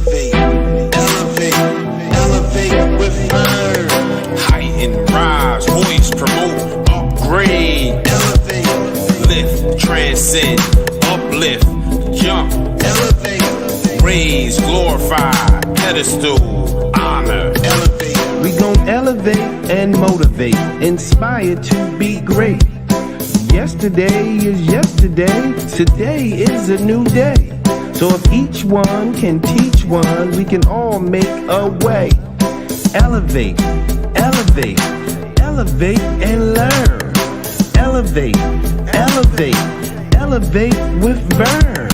Elevate, elevate, elevate with Vern. Heighten, rise, voice, promote, upgrade, Elevate, lift, transcend, uplift, jump, elevate, raise, glorify, pedestal, honor. elevate. We gon' elevate and motivate, inspire to be great. Yesterday is yesterday, today is a new day. So if each one can teach one, we can all make a way. Elevate, elevate, elevate and learn. Elevate, elevate, elevate with Vern.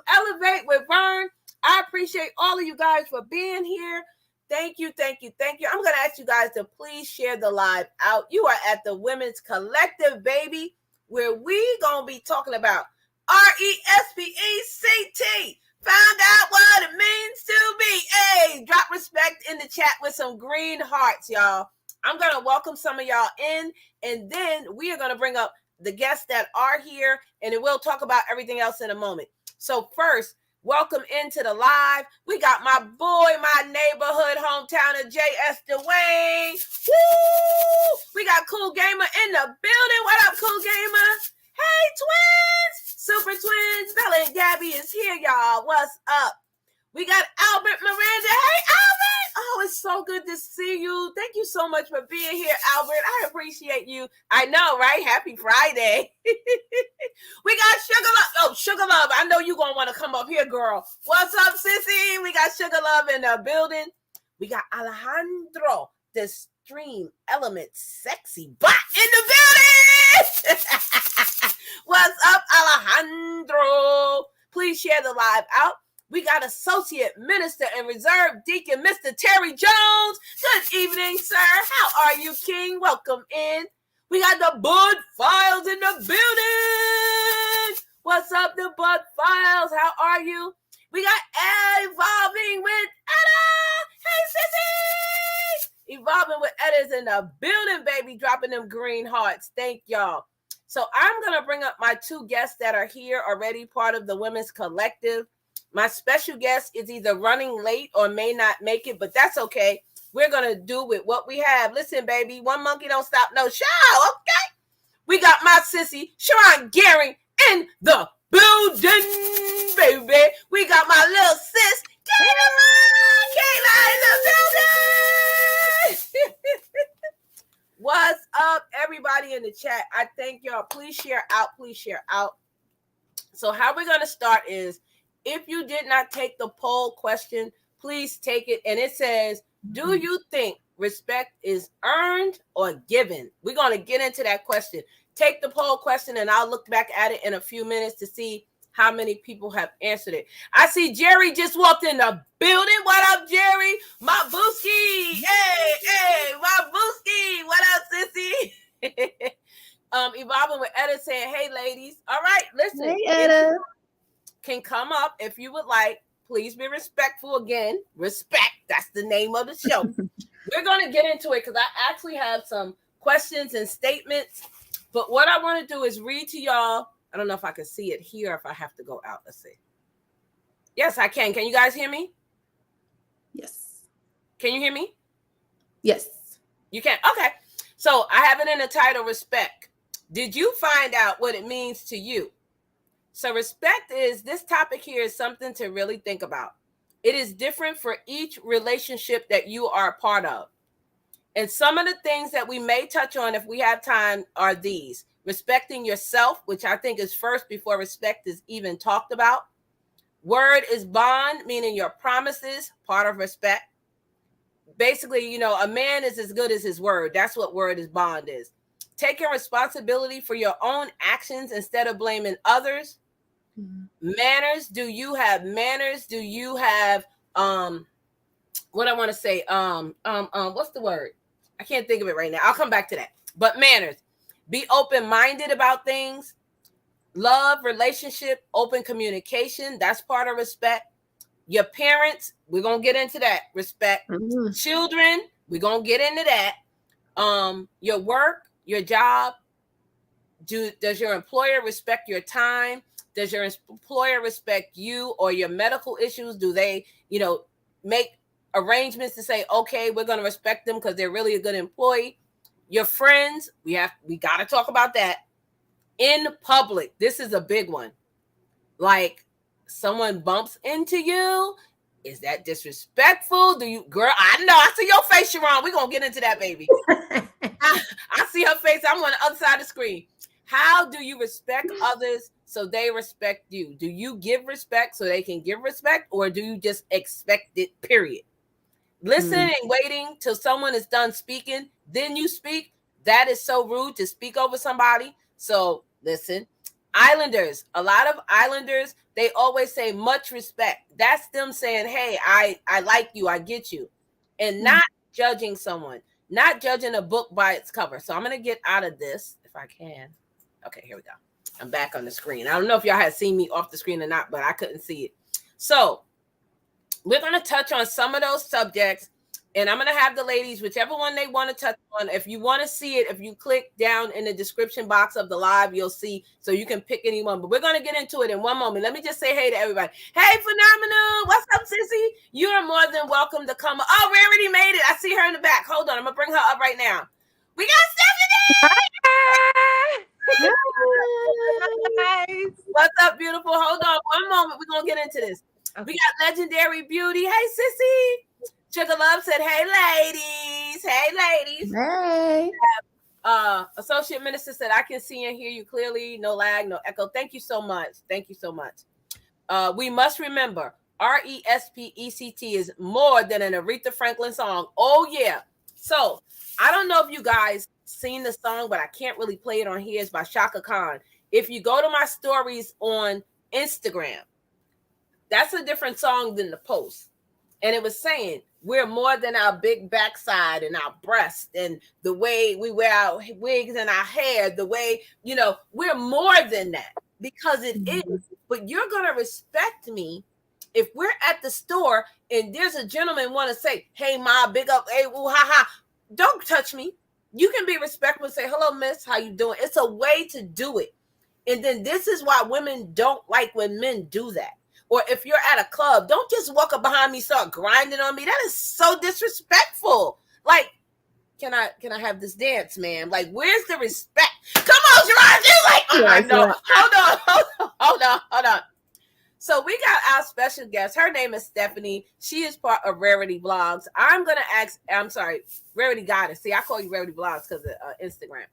Elevate with Vern. I appreciate all of you guys for being here. Thank you. I'm going to ask you guys to please share the live out. You are at the Women's Collective, baby, where we going to be talking about RESPECT. Found out what it means to be. Hey, drop respect in the chat with some green hearts, y'all. I'm going to welcome some of y'all in, and then we are going to bring up the guests that are here, and then we'll talk about everything else in a moment. So first, welcome into the live. We got my boy, my neighborhood hometowner, J.S. Dwayne. Woo! We got Cool Gamer in the building. What up, Cool Gamer? Hey, twins! Super twins. Bella and Gabby is here, y'all. What's up? We got Albert Miranda. Hey, Albert! Oh, it's so good to see you. Thank you so much for being here, Albert. I appreciate you. I know, right? Happy Friday. We got Sugar Love. Oh, Sugar Love. I know you're going to want to come up here, girl. What's up, sissy? We got Sugar Love in the building. We got Alejandro, the Stream Element Sexy Bot in the building. What's up, Alejandro? Please share the live out. We got Associate Minister and Reserve Deacon, Mr. Terry Jones. Good evening, sir. How are you, King? Welcome in. We got the Bud Files in the building. What's up, the Bud Files? How are you? We got Evolving with Etta. Hey, sissy. Evolving with Etta's in the building, baby. Dropping them green hearts. Thank y'all. So I'm going to bring up my two guests that are here already, part of the Women's Collective. My special guest is either running late or may not make it, but that's okay. We're going to do with what we have. Listen, baby, one monkey don't stop no show, okay? We got my sissy, Sharon Gehring, in the building, baby. We got my little sis, Kayla in the building. everybody in the chat. I thank y'all. Please share out. Please share out. So how we're going to start is, if you did not take the poll question, please take it. And it says, do you think respect is earned or given? We're going to get into that question. Take the poll question, and I'll look back at it in a few minutes to see how many people have answered it. I see Jerry just walked in the building. What up, Jerry? My booski. Hey, my booski. What up, sissy? Evolving with Etta saying, hey, ladies. All right, listen. Hey, Etta. Can come up if you would like. Please be respectful again. Respect. That's the name of the show. We're going to get into it because I actually have some questions and statements. But what I want to do is read to y'all. I don't know if I can see it here or if I have to go out. Let's see. Yes, I can. Can you guys hear me? Yes. Can you hear me? Yes. You can? Okay. So I have it in the title, Respect. Did you find out what it means to you? So respect is, this topic here is something to really think about. It is different for each relationship that you are a part of. And some of the things that we may touch on if we have time are these. Respecting yourself, which I think is first before respect is even talked about. Word is bond, meaning your promises, part of respect. Basically, you know, a man is as good as his word. That's what word is bond is. Taking responsibility for your own actions instead of blaming others. Mm-hmm. Manners. Do you have manners? Do you have what I want to say? What's the word? I can't think of it right now. I'll come back to that. But manners. Be open-minded about things. Love, relationship, open communication. That's part of respect. Your parents, we're going to get into that. Respect. Mm-hmm. Children, we're going to get into that. Your work, your job. Does your employer respect your time? Does your employer respect you or your medical issues? Do they, make arrangements to say, okay, we're going to respect them because they're really a good employee? Your friends, we got to talk about that. In public, this is a big one. Like, someone bumps into you, is that disrespectful? Girl, I know, I see your face, Sharon. We're going to get into that, baby. I see her face. I'm on the other side of the screen. How do you respect others so they respect you? Do you give respect so they can give respect, or do you just expect it, period? Listening and waiting till someone is done speaking, then you speak. That is so rude to speak over somebody. So listen. Islanders, a lot of Islanders, they always say much respect. That's them saying, hey, I like you, I get you. And not judging someone, not judging a book by its cover. So I'm going to get out of this if I can. Okay, here we go. I'm back on the screen. I don't know if y'all had seen me off the screen or not, but I couldn't see it. So we're going to touch on some of those subjects, and I'm going to have the ladies, whichever one they want to touch on. If you want to see it, if you click down in the description box of the live, you'll see, so you can pick anyone. But we're going to get into it in one moment. Let me just say hey to everybody. Hey, Phenomenal. What's up, sissy? You are more than welcome to come. Oh, Rarity made it. I see her in the back. Hold on. I'm going to bring her up right now. We got Stephanie. What's up, beautiful? Hold on one moment. We're going to get into this. Okay. We got Legendary Beauty. Hey, sissy. Sugar Love said, hey, ladies. Hey, ladies. Hey. Associate Minister said, I can see and hear you clearly. No lag, no echo. Thank you so much. Thank you so much. We must remember, RESPECT is more than an Aretha Franklin song. Oh, yeah. So I don't know if you guys seen the song, but I can't really play it on here. It's by Shaka Khan. If you go to my stories on Instagram, that's a different song than the post. And it was saying, we're more than our big backside and our breast and the way we wear our wigs and our hair, the way, we're more than that, because it is. But you're going to respect me if we're at the store and there's a gentleman want to say, hey, ma, big up, hey, ooh, ha, ha. Don't touch me. You can be respectful and say, hello, miss, how you doing? It's a way to do it. And then this is why women don't like when men do that. Or if you're at a club, don't just walk up behind me, start grinding on me. That is so disrespectful. Like, can I have this dance, man? Like, where's the respect? Come on, Gerard. You're like, oh, I know. Hold on. So we got our special guest. Her name is Stephanie. She is part of Rarity Vlogs. I'm going to ask, Rarity Goddess. See, I call you Rarity Vlogs because of Instagram.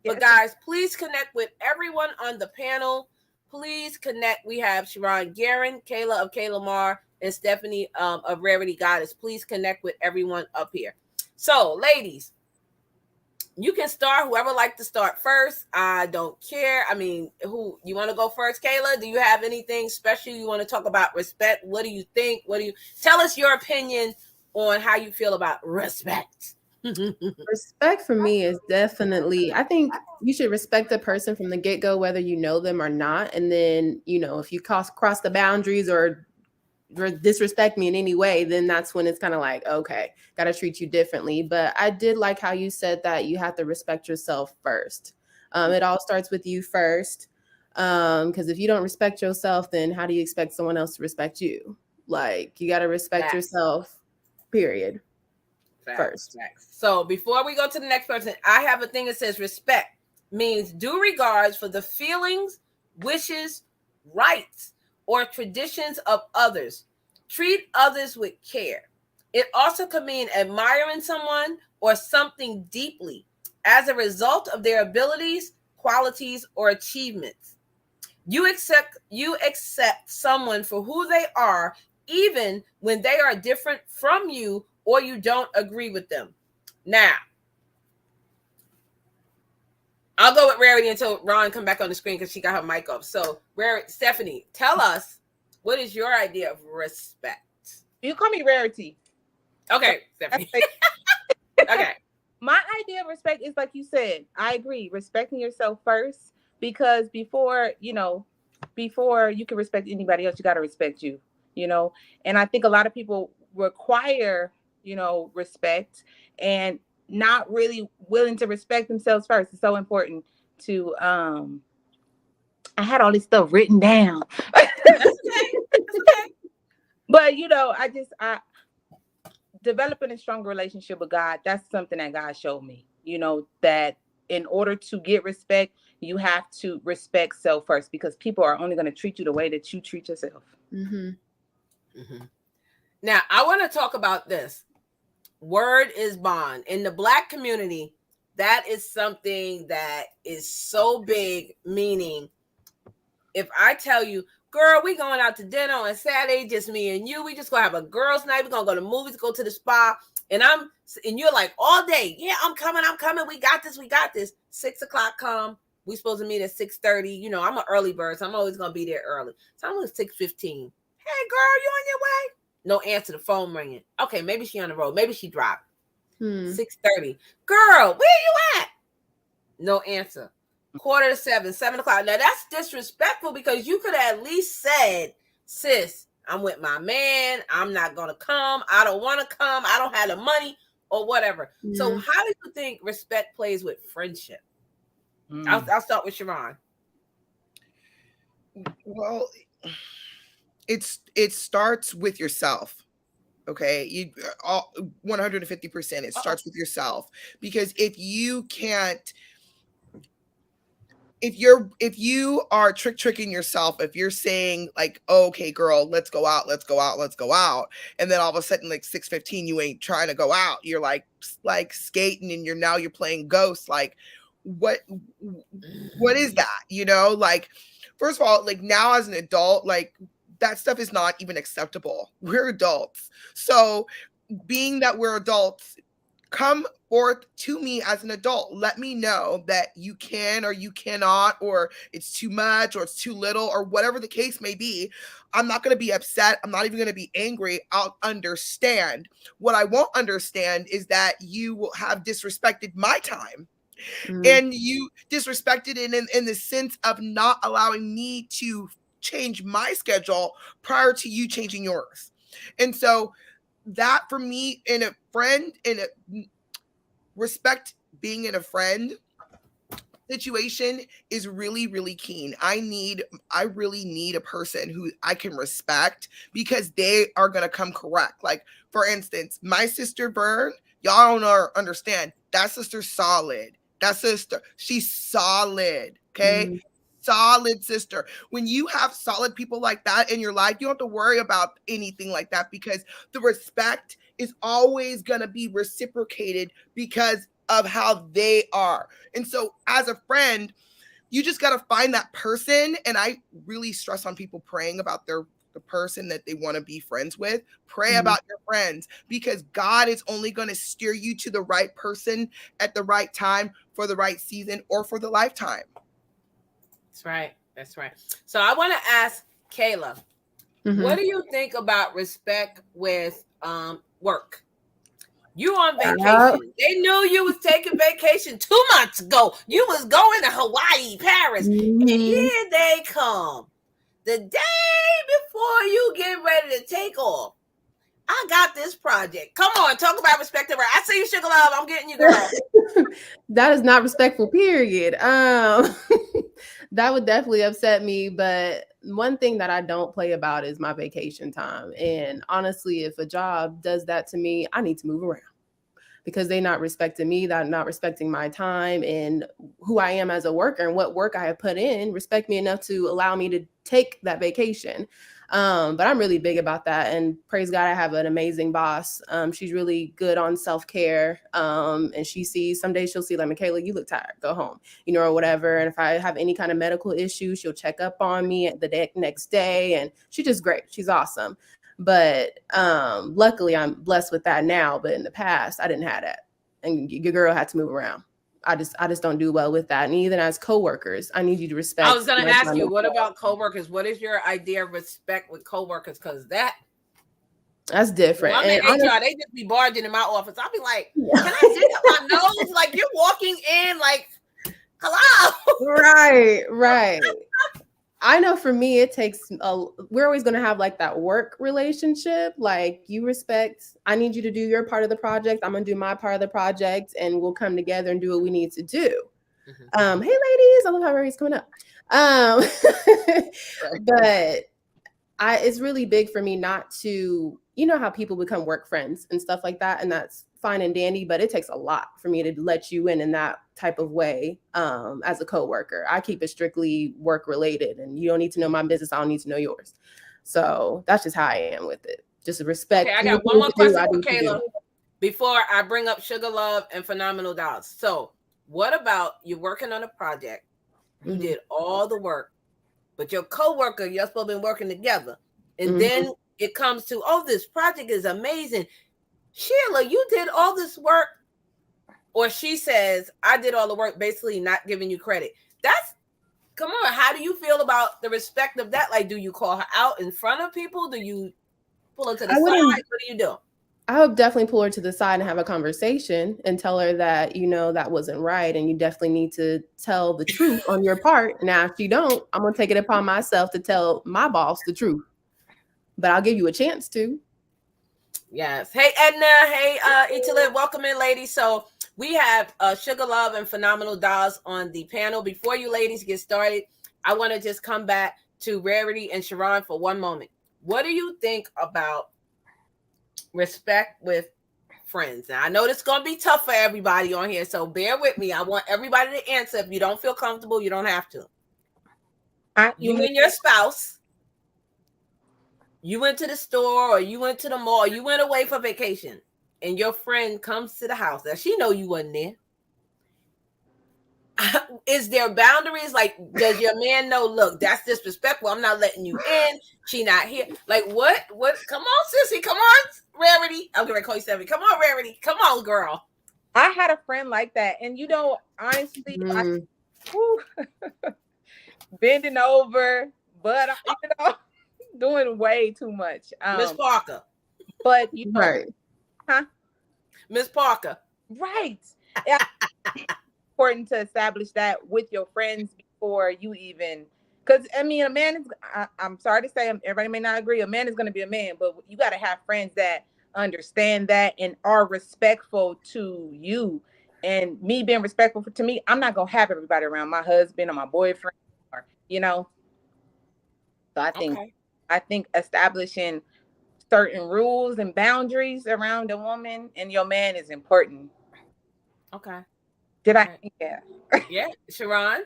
But guys, please connect with everyone on the panel. Please connect. We have Sharon Guerin, Kayla of Kayla Mar, and Stephanie of Rarity Goddess. Please connect with everyone up here. So, ladies, you can start. Whoever like to start first, I don't care. I mean, who you want to go first, Kayla? Do you have anything special you want to talk about respect? What do you think? What do you tell us your opinion on how you feel about respect? Respect for me is definitely, I think you should respect a person from the get-go, whether you know them or not. And then, if you cross the boundaries or disrespect me in any way, then that's when it's kind of like, okay, got to treat you differently. But I did like how you said that you have to respect yourself first. It all starts with you first. Because if you don't respect yourself, then how do you expect someone else to respect you? Like, you got to respect yourself, period. First. So before we go to the next person, I have a thing that says respect means due regards for the feelings, wishes, rights, or traditions of others. Treat others with care. It also can mean admiring someone or something deeply as a result of their abilities, qualities, or achievements. You accept someone for who they are, even when they are different from you or you don't agree with them. Now, I'll go with Rarity until Ron come back on the screen because she got her mic off. So, Stephanie, tell us, what is your idea of respect? You call me Rarity. Okay, Stephanie. Okay. My idea of respect is like you said. I agree. Respecting yourself first, because before you can respect anybody else, you got to respect you. And I think a lot of people require respect and not really willing to respect themselves first. It's so important to I had all this stuff written down. That's okay. But I developing a stronger relationship with God, that's something that God showed me. That in order to get respect, you have to respect self first, because people are only going to treat you the way that you treat yourself. Mm-hmm. Mm-hmm. Now, I want to talk about this. Word is bond. In the Black community, that is something that is so big, meaning if I tell you, girl, we going out to dinner on Saturday, just me and you, we just gonna have a girls' night, we're gonna go to movies, go to the spa, and you're like, all day, yeah, I'm coming, we got this. 6:00 come, we supposed to meet at 6:30. I'm an early bird, so I'm always gonna be there early. So I'm at 6:15. Hey, girl, you on your way? No answer, the phone ringing. Okay, maybe she on the road. Maybe she dropped. 6:30. Girl, where you at? No answer. 6:45, 7 o'clock. Now, that's disrespectful, because you could have at least said, sis, I'm with my man. I'm not going to come. I don't want to come. I don't have the money or whatever. Mm-hmm. So how do you think respect plays with friendship? I'll start with Sharon. Well, it starts with yourself. Okay, you all 150%. It starts with yourself, because if you are tricking yourself, if you're saying like, oh, okay, girl, let's go out, and then all of a sudden like 6:15 you ain't trying to go out, you're like skating, and you're playing ghost, like what is that? Like, first of all, like now as an adult, like that stuff is not even acceptable. We're adults. So being that we're adults, come forth to me as an adult. Let me know that you can or you cannot, or it's too much or it's too little, or whatever the case may be. I'm not going to be upset. I'm not even going to be angry. I'll understand. What I won't understand is that you will have disrespected my time. Mm-hmm. And you disrespected it in the sense of not allowing me to change my schedule prior to you changing yours. And so that for me, in a friend, in a respect, being in a friend situation is really, really keen. I really need a person who I can respect, because they are going to come correct. Like, for instance, my sister Vern, y'all don't understand. That sister's solid. That sister, she's solid. Okay. Mm-hmm. Solid sister. When you have solid people like that in your life, you don't have to worry about anything like that, because the respect is always going to be reciprocated, because of how they are. And so as a friend, you just got to find that person. And I really stress on people praying about the person that they want to be friends with. Pray about your friends, because God is only going to steer you to the right person at the right time for the right season or for the lifetime. That's right. That's right. So I want to ask Kayla, what do you think about respect with work? You on vacation. They knew you was taking vacation 2 months ago. You was going to Hawaii, Paris, and here they come. The day before you get ready to take off, I got this project. Come on, talk about respect. I see you, Sugar Love. I'm getting you, girl. That is not respectful, period. That would definitely upset me. But one thing that I don't play about is my vacation time. And honestly, if a job does that to me, I need to move around, because they're not respecting me, they're not respecting my time and who I am as a worker and what work I have put in. Respect me enough to allow me to take that vacation. But I'm really big about that. And praise God, I have an amazing boss. She's really good on self-care. And she sees, some days she'll see like, Michaela, you look tired, go home, you know, or whatever. And if I have any kind of medical issue, she'll check up on me at the next day. And she's just great. She's awesome. But luckily I'm blessed with that now. But in the past, I didn't have that. And your girl had to move around. I just don't do well with that. And even as coworkers, I need you to respect. I was going to ask you, what about coworkers? What is your idea of respect with coworkers? Because that's different. Well, I'm in HR, they just be barging in my office. I'll be like, can I dig up my nose? Like, you're walking in like, hello. Right. I know for me, it takes, we're always going to have like that work relationship. Like, you respect, I need you to do your part of the project. I'm going to do my part of the project, and we'll come together and do what we need to do. Hey ladies, I love how Mary's coming up. But it's really big for me not to, you know how people become work friends and stuff like that. And that's fine and dandy, but it takes a lot for me to let you in that type of way. As a coworker, I keep it strictly work related, and you don't need to know my business. I don't need to know yours. So that's just how I am with it. Just respect. Okay, I got one more question for Kayla before I bring up Sugar Love and Phenomenal Dolls. So what about you working on a project? You did all the work, but your coworker, you're supposed to be working together. And then it comes to, oh, this project is amazing. Sheila, you did all this work. Or she says, I did all the work, basically not giving you credit. Come on, how do you feel about the respect of that? Like, do you call her out in front of people? Do you pull her to the side? What do you do? I would definitely pull her to the side and have a conversation and tell her that, you know, that wasn't right. And you definitely need to tell the truth on your part. Now, if you don't, I'm going to take it upon myself to tell my boss the truth. But I'll give you a chance to. Yes. Hey, Edna. Hey, Italy. Welcome in, ladies. So we have Sugar Love and Phenomenal Dolls on the panel. Before you ladies get started, I want to just come back to Rarity and Sharon for one moment. What do you think about respect with friends? Now, I know this is going to be tough for everybody on here, so bear with me. I want everybody to answer. If you don't feel comfortable, you don't have to. You and your spouse, you went to the store or you went to the mall, you went away for vacation, and your friend comes to the house. Now, she know you wasn't there. Is there boundaries? Like, does your man know, look, that's disrespectful. I'm not letting you in. She not here. Like, what? Come on, sissy. Come on, Rarity. I'm going to call you Seven. Come on, Rarity. Come on, girl. I had a friend like that. And, you know, honestly, bending over, but, you know, doing way too much. Miss Parker. But, you know. Right. Huh? Miss Parker. Right. Yeah. Important to establish that with your friends before you even, because I mean, a man is, I'm sorry to say, everybody may not agree, a man is going to be a man, but you got to have friends that understand that and are respectful to you. And me being respectful to me, I'm not going to have everybody around my husband or my boyfriend, or, you know. So I think establishing certain rules and boundaries around a woman and your man is important. Okay. Did I? Yeah. Yeah, Sharon.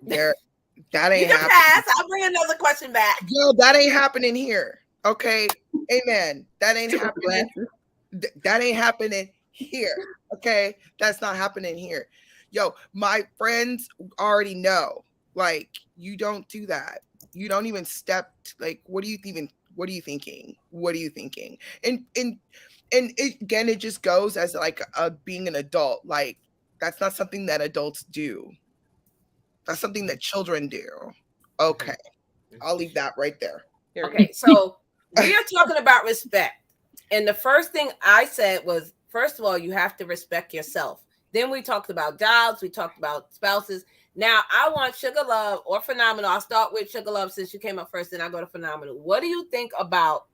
That ain't you can happening. Pass. I'll bring another question back. Yo, that ain't happening here. Okay. Amen. That ain't happening. That ain't happening here. Okay, that's not happening here. Yo, my friends already know. Like, you don't do that. You don't even step. Like, what are you thinking? What are you thinking? What are you thinking? And again, it just goes as like being an adult. Like, that's not something that adults do. That's something that children do. Okay, I'll leave that right there. Okay, so we are talking about respect. And the first thing I said was, first of all, you have to respect yourself. Then we talked about jobs, we talked about spouses. Now I want Sugar Love or Phenomenal. I'll start with Sugar Love since you came up first, then I'll go to Phenomenal. What do you think about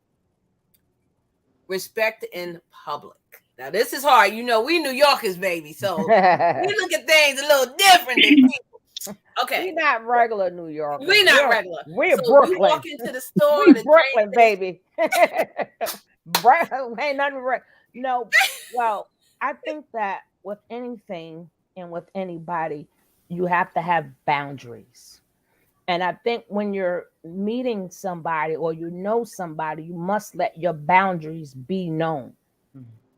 respect in public? Now this is hard. You know, we New Yorkers, baby. So we look at things a little different than people. Okay. We're not regular New Yorkers. We're not regular. We're So Brooklyn. we walk into the store. We the Brooklyn, baby. Ain't nothing no. Well, I think that with anything and with anybody, you have to have boundaries. And I think when you're meeting somebody or you know somebody, you must let your boundaries be known.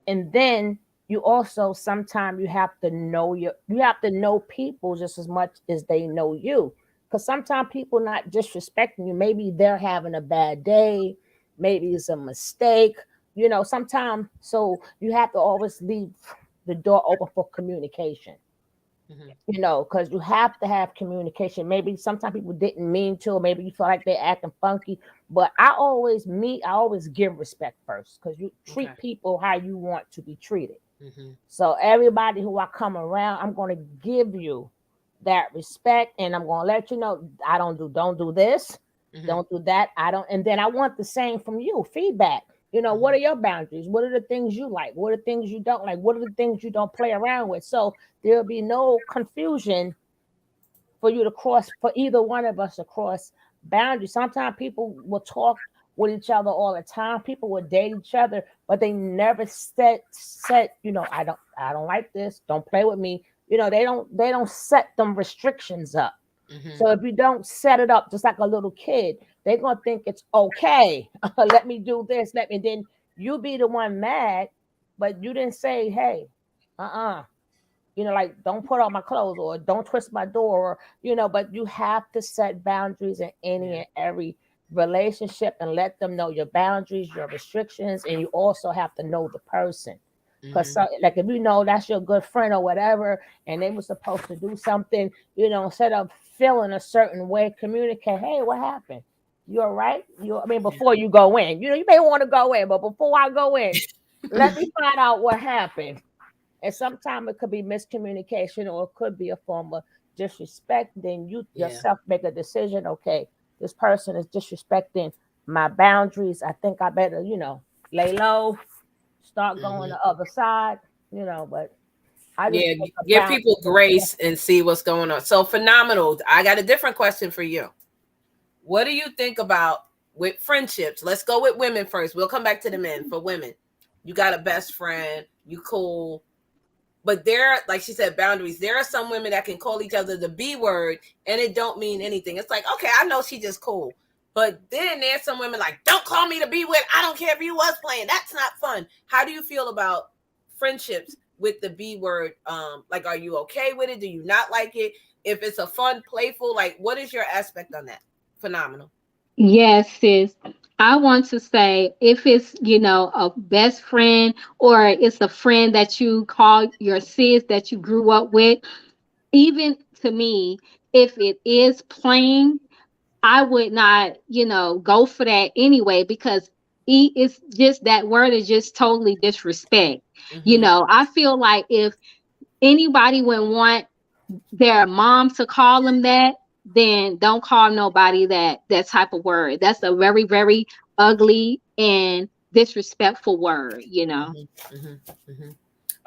And then you also sometimes you have to know people just as much as they know you. Because sometimes people not disrespecting you. Maybe they're having a bad day, maybe it's a mistake, sometimes. So you have to always leave the door open for communication. Because you have to have communication. Maybe sometimes people didn't mean to, or maybe you feel like they're acting funky. But I always give respect first, because you treat people how you want to be treated. So everybody who I come around, I'm going to give you that respect, and I'm going to let you know don't do this, don't do that. And then I want the same from you, feedback. What are your boundaries? What are the things you like? What are the things you don't like? What are the things you don't play around with? So there'll be no confusion for you to cross, for either one of us to cross boundaries. Sometimes people will talk with each other all the time. People will date each other, but they never said, I don't like this. Don't play with me. They don't set them restrictions up. So if you don't set it up just like a little kid, they're going to think it's okay. Let me do this. Then you be the one mad, but you didn't say, hey, like, don't put on my clothes or don't twist my door, but you have to set boundaries in any and every relationship and let them know your boundaries, your restrictions, and you also have to know the person. Because like, if that's your good friend or whatever, and they were supposed to do something, instead of feeling a certain way, communicate, hey, what happened? You all right? Before you go in, you may want to go in, but before I go in, let me find out what happened. And sometimes it could be miscommunication, or it could be a form of disrespect. Then you yourself make a decision. Okay, this person is disrespecting my boundaries. I think I better, lay low, start going the other side, but I just give people grace and see what's going on. So Phenomenal. I got a different question for you. What do you think about with friendships? Let's go with women first. We'll come back to the men. For women, you got a best friend, you cool. But like she said, boundaries. There are some women that can call each other the B word and it don't mean anything. It's like, okay, I know she just cool. But then there's some women like, don't call me the B word. I don't care if you was playing. That's not fun. How do you feel about friendships with the B word? Like, are you okay with it? Do you not like it? If it's a fun, playful, like, what is your aspect on that? Phenomenal. Yes, sis. I want to say, if it's, a best friend, or it's a friend that you call your sis that you grew up with, even to me, if it is playing, I would not, go for that anyway, because it's just, that word is just totally disrespect. I feel like if anybody would want their mom to call them that, then don't call nobody that type of word. That's a very, very ugly and disrespectful word,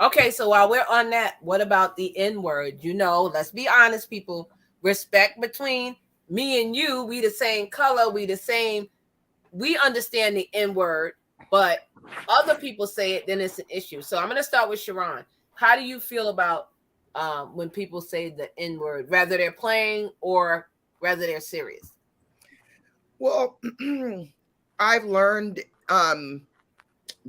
Okay, so while we're on that, what about the N word? Let's be honest, people. Respect between me and you, we the same color, we understand the N word, but other people say it, then it's an issue. So I'm going to start with Sharon. How do you feel about when people say the N word, whether they're playing or whether they're serious? Well, I've learned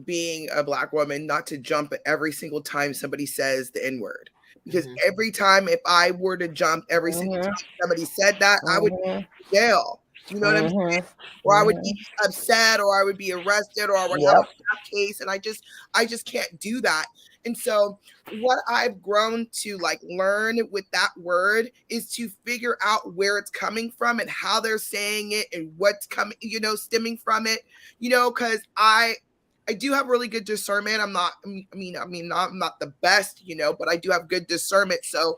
being a Black woman, not to jump every single time somebody says the N-word. Because Mhm. every time, if I were to jump every single time somebody said that, I would be in jail. Do you know what I'm saying? Or I would be upset, or I would be arrested, or I would have a court case, and I just can't do that. And so what I've grown to like learn with that word is to figure out where it's coming from and how they're saying it and what's coming, stemming from it, because I do have really good discernment. I'm not the best, but I do have good discernment. So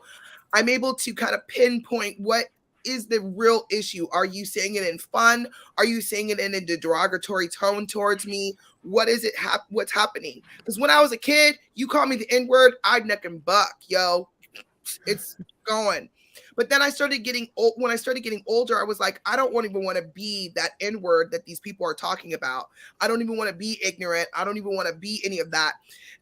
I'm able to kind of pinpoint what is the real issue. Are you saying it in fun? Are you saying it in a derogatory tone towards me? What is it? What's happening? Because when I was a kid, you call me the N-word, I'd neck and buck, yo. It's going. But then I started getting old. When I started getting older, I was like, I don't even want to be that N-word that these people are talking about. I don't even want to be ignorant. I don't even want to be any of that.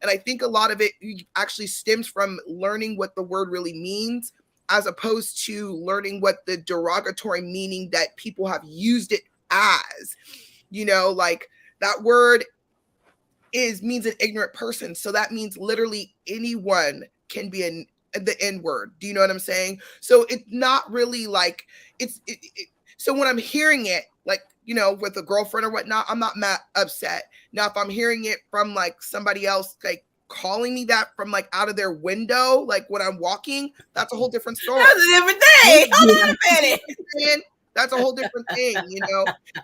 And I think a lot of it actually stems from learning what the word really means, as opposed to learning what the derogatory meaning that people have used it as. Like that word means an ignorant person. So that means literally anyone can be the N-word. Do you know what I'm saying? So it's not really like so when I'm hearing it, like, with a girlfriend or whatnot, I'm not upset. Now, if I'm hearing it from like somebody else, like calling me that from like out of their window, like when I'm walking, that's a whole different story. That's a different thing. Hold on a minute. That's a whole different thing,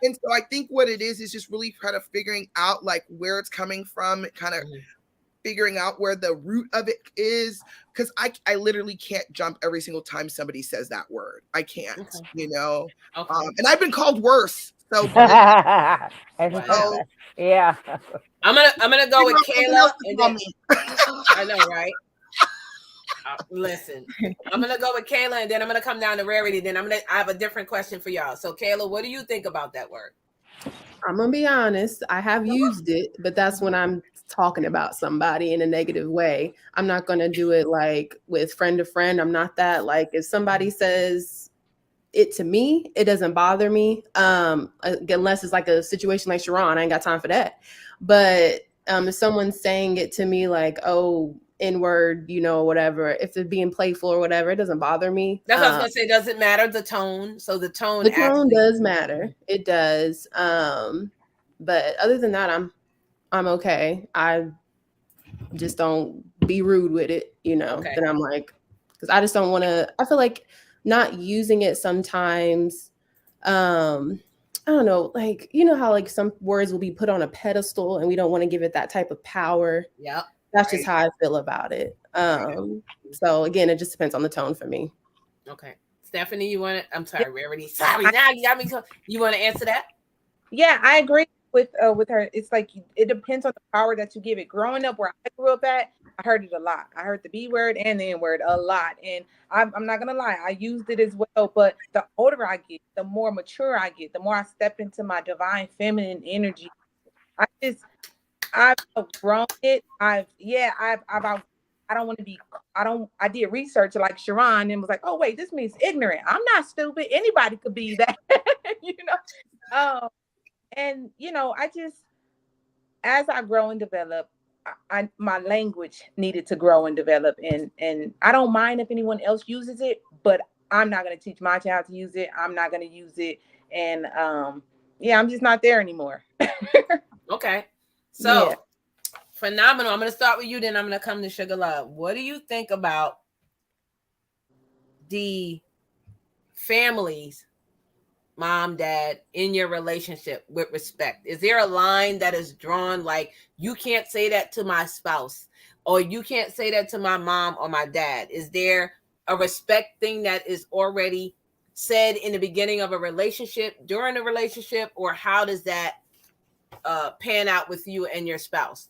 And so I think what it is just really kind of figuring out like where it's coming from, kind of figuring out where the root of it is. Because I literally can't jump every single time somebody says that word. I can't, Okay. And I've been called worse. So Wow. Yeah. I'm gonna go with Kayla, and then I know, right? Listen, I'm gonna go with Kayla, and then I'm gonna come down to Rarity. Then I have a different question for y'all. So, Kayla, what do you think about that word? I'm gonna be honest. I have used it, but that's when I'm talking about somebody in a negative way. I'm not gonna do it like with friend to friend. I'm not that. Like if somebody says it to me, it doesn't bother me. Unless it's like a situation like Sharon, I ain't got time for that. But if someone's saying it to me like, oh, N-word, whatever, if they're being playful or whatever, it doesn't bother me. That's what I was gonna say. Does it matter the tone? So the tone Does matter. It does. But other than that, I'm okay. I just don't be rude with it, Okay. Then I'm like, because I just don't want to. I feel like not using it sometimes. I don't know, like how like some words will be put on a pedestal, and we don't want to give it that type of power. Yep. That's just how I feel about it. So again, it just depends on the tone for me. Okay. Stephanie, you want to? I'm sorry, Rarity. Sorry, now you got me. You want to answer that? Yeah, I agree with her. It's like it depends on the power that you give it. Growing up where I grew up at, I heard it a lot. I heard the B word and the N word a lot, and I'm not gonna lie, I used it as well. But the older I get, the more mature I get, the more I step into my divine feminine energy. I've outgrown it. I don't want to be. I did research like Sharon and was like, oh wait, this means ignorant. I'm not stupid. Anybody could be that, And I just, as I grow and develop, my language needed to grow and develop, and I don't mind if anyone else uses it, but I'm not going to teach my child to use it. I'm not going to use it, and I'm just not there anymore. Okay, so phenomenal. I'm going to start with you, then I'm going to come to Sugar Love. What do you think about the families, mom, dad, in your relationship with respect? Is there a line that is drawn, like you can't say that to my spouse, or you can't say that to my mom or my dad? Is there a respect thing that is already said in the beginning of a relationship, during a relationship, or how does that pan out with you and your spouse?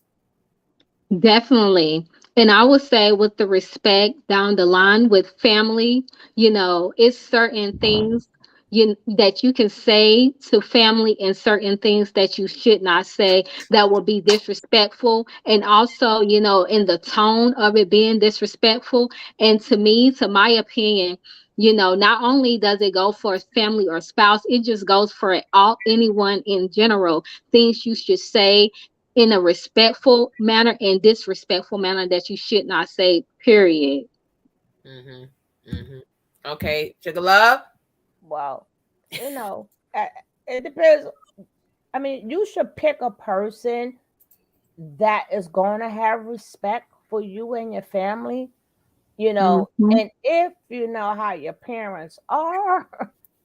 Definitely. And I would say with the respect down the line with family, it's certain things that you can say to family and certain things that you should not say that will be disrespectful. And also, in the tone of it being disrespectful. And to me, to my opinion, not only does it go for family or spouse, it just goes for anyone in general. Things you should say in a respectful manner and disrespectful manner that you should not say, period. Okay, Sugar Love. Well, you know, it depends. I mean, you should pick a person that is going to have respect for you and your family, Mm-hmm. and if you know how your parents are,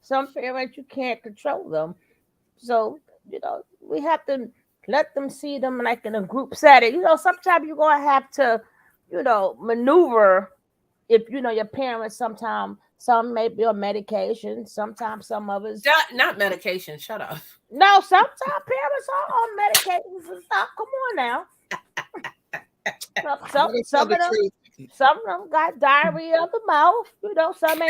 some parents you can't control them. So, we have to let them see them like in a group setting. Sometimes you're going to have to, maneuver if your parents. Sometimes some may be on medication, sometimes some of us. Not medication. Shut up. No, sometimes parents are on medications and stuff. Come on now. Some of them, got diarrhea of the mouth. Some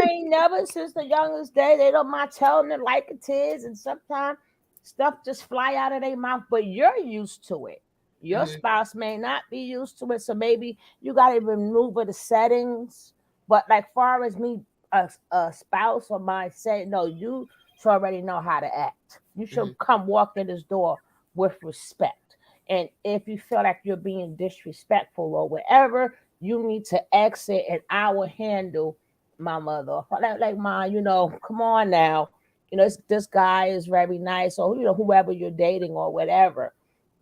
ain't never since the youngest day. They don't mind telling it like it is, and sometimes stuff just fly out of their mouth. But you're used to it. Your spouse may not be used to it, so maybe you got to maneuver the settings. But like far as me, a spouse or my say, no, you should already know how to act. You should come walk in this door with respect. And if you feel like you're being disrespectful or whatever, you need to exit, and I will handle my mother. Like mine, come on now. This guy is very nice, or whoever you're dating or whatever.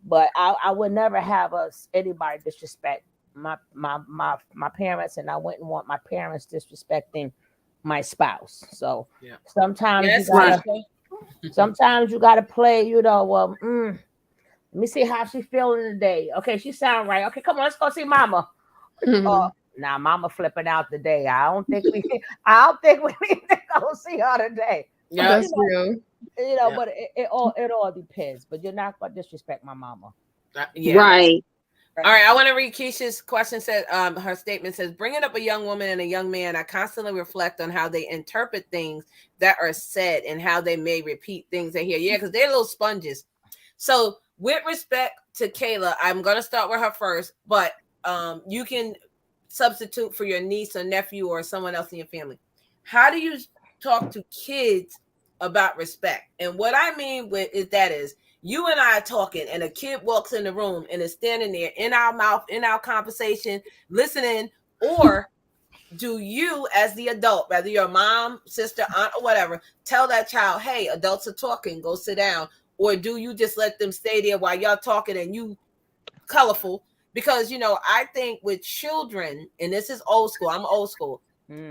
But I would never have anybody disrespect my parents, and I wouldn't want my parents disrespecting my spouse. So sometimes Yes, you gotta Keisha. sometimes you gotta play, let me see how she feeling today. Okay, she sound right. Okay, come on, let's go see mama. Mhm. Now mama flipping out today. I don't think we need to go see her today. But Yeah. That's real. Yeah. but it all depends. But you're not gonna disrespect my mama. Yeah. Right. All right, I want to read Keisha's question. Said her statement says, bringing up a young woman and a young man, I constantly reflect on how they interpret things that are said and how they may repeat things they hear. Yeah, because they're little sponges. So with respect to Kayla, I'm going to start with her first, but you can substitute for your niece or nephew or someone else in your family. How do you talk to kids about respect? And what I mean with is you and I are talking, and a kid walks in the room and is standing there in our mouth, in our conversation, listening, or do you, as the adult, whether you're mom, sister, aunt, or whatever, tell that child, hey, adults are talking, go sit down? Or do you just let them stay there while y'all talking and you colorful? Because, I think with children, and this is old school, I'm old school.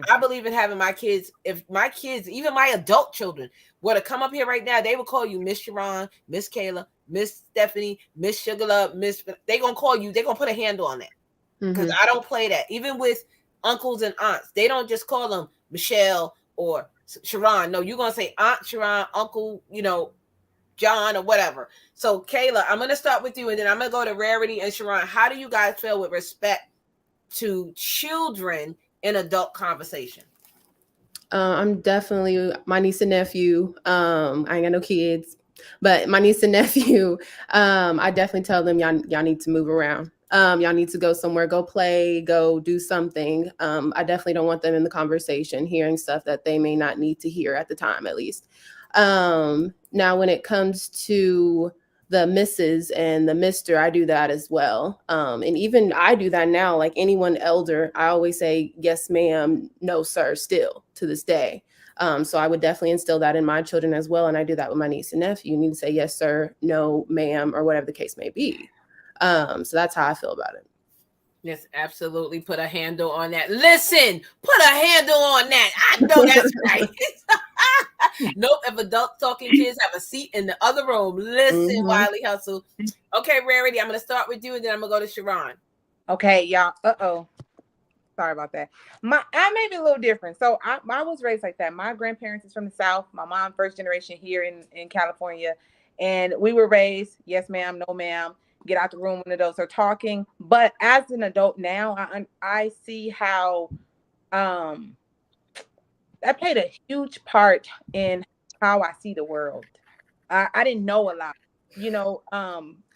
I believe in having my kids, if my kids, even my adult children, were to come up here right now, they would call you Miss Sharon, Miss Kayla, Miss Stephanie, Miss Sugar, Miss. They gonna call you. They gonna put a handle on that because I don't play that. Even with uncles and aunts, they don't just call them Michelle or Sharon. No, you're gonna say Aunt Sharon, Uncle, John or whatever. So Kayla, I'm gonna start with you, and then I'm gonna go to Rarity and Sharon. How do you guys feel with respect to children in adult conversation? I'm definitely my niece and nephew. I ain't got no kids, but my niece and nephew, I definitely tell them y'all need to move around. Y'all need to go somewhere, go play, go do something. I definitely don't want them in the conversation hearing stuff that they may not need to hear at the time, at least. Now, when it comes to the Mrs. and the Mr., I do that as well. And even I do that now, like anyone elder, I always say, yes, ma'am, no, sir, still to this day. So I would definitely instill that in my children as well. And I do that with my niece and nephew. You need to say, yes, sir, no, ma'am, or whatever the case may be. So that's how I feel about it. Yes, absolutely. Put a handle on that. Listen, put a handle on that. I know that's right. Nope. If adult talking kids have a seat in the other room, listen, Wiley Hustle. Okay, Rarity, I'm going to start with you, and then I'm going to go to Sharon. Okay, y'all. Sorry about that. I may be a little different. So I was raised like that. My grandparents is from the South. My mom, first generation here in California. And we were raised, yes, ma'am, no, ma'am. Get out the room when adults are talking. But as an adult now, I see how that played a huge part in how I see the world. I didn't know a lot,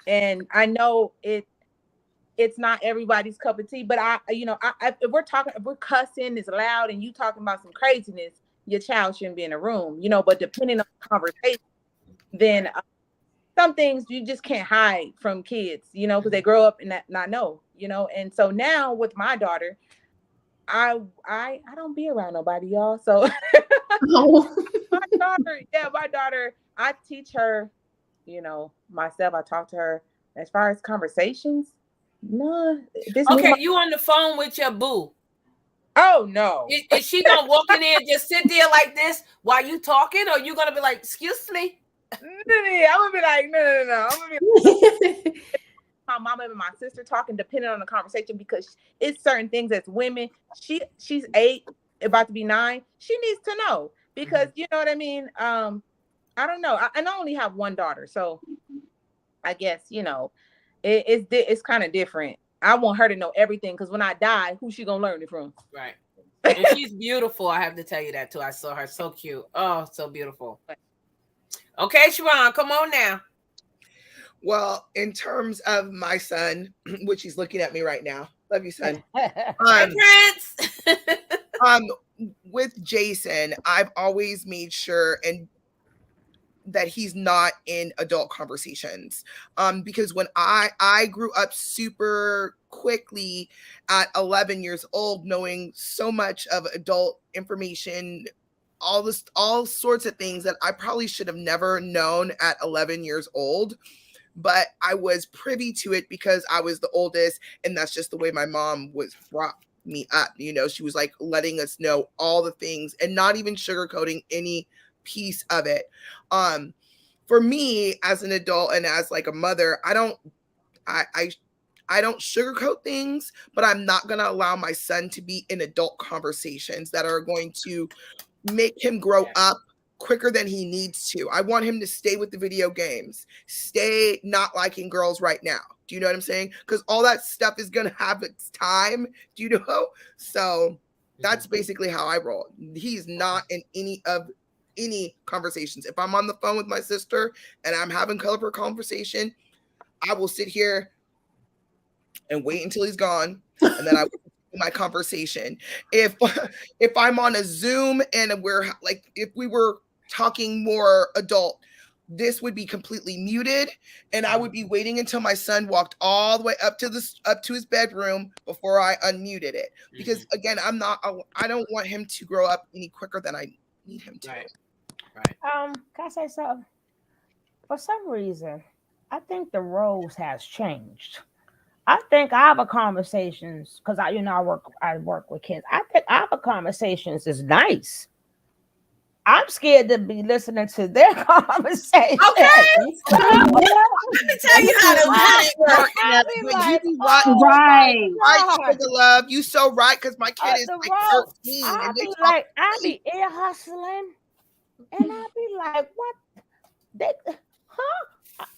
and I know it's not everybody's cup of tea, but if we're cussing is loud and you talking about some craziness, your child shouldn't be in a room, but depending on the conversation, then some things you just can't hide from kids, you know, because they grow up and not know, you know. And so now with my daughter, I don't be around nobody, y'all. So Oh. my daughter, I teach her, you know, myself. I talk to her as far as conversations. No, Okay, you on the phone with your boo. Oh no. Is she gonna walk in there and just sit there like this while you talking, or you gonna be like, excuse me? I'm gonna be like, no. I'm gonna be like, my mama and my sister talking, depending on the conversation, because it's certain things as women. She's 8, about to be 9. She needs to know because you know what I mean. I don't know. I only have one daughter, so I guess you know it's kind of different. I want her to know everything because when I die, who's she gonna learn it from? Right. And she's beautiful. I have to tell you that too. I saw her, so cute. Oh, so beautiful. Okay, Sharon, come on now. Well, in terms of my son, which he's looking at me right now. Love you, son. Prince. With Jason, I've always made sure that he's not in adult conversations. Because when I grew up super quickly at 11 years old, knowing so much of adult information, all sorts of things that I probably should have never known at 11 years old. But I was privy to it because I was the oldest, and that's just the way my mom was brought me up. You know, she was like letting us know all the things and not even sugarcoating any piece of it. For me as an adult and as like a mother, I don't sugarcoat things, but I'm not going to allow my son to be in adult conversations that are going to make him grow up quicker than he needs to. I want him to stay with the video games, stay not liking girls right now. Do you know what I'm saying? Because all that stuff is going to have its time. Do you know? So that's basically how I roll. He's not in any conversations. If I'm on the phone with my sister and I'm having colorful conversation, I will sit here and wait until he's gone, and then I will my conversation. If I'm on a Zoom and we're like, if we were talking more adult, this would be completely muted, and I would be waiting until my son walked all the way up to his bedroom before I unmuted it. Because again, I don't want him to grow up any quicker than I need him to. Right. Can I say something? For some reason, I think the roles has changed. I think our conversations, because I work with kids. I think our conversations is nice. I'm scared to be listening to their conversation. Okay. Let me tell you how to work. Right. Sugar love. You so right, because my kid is like 13. I be ear hustling, and I be like, what?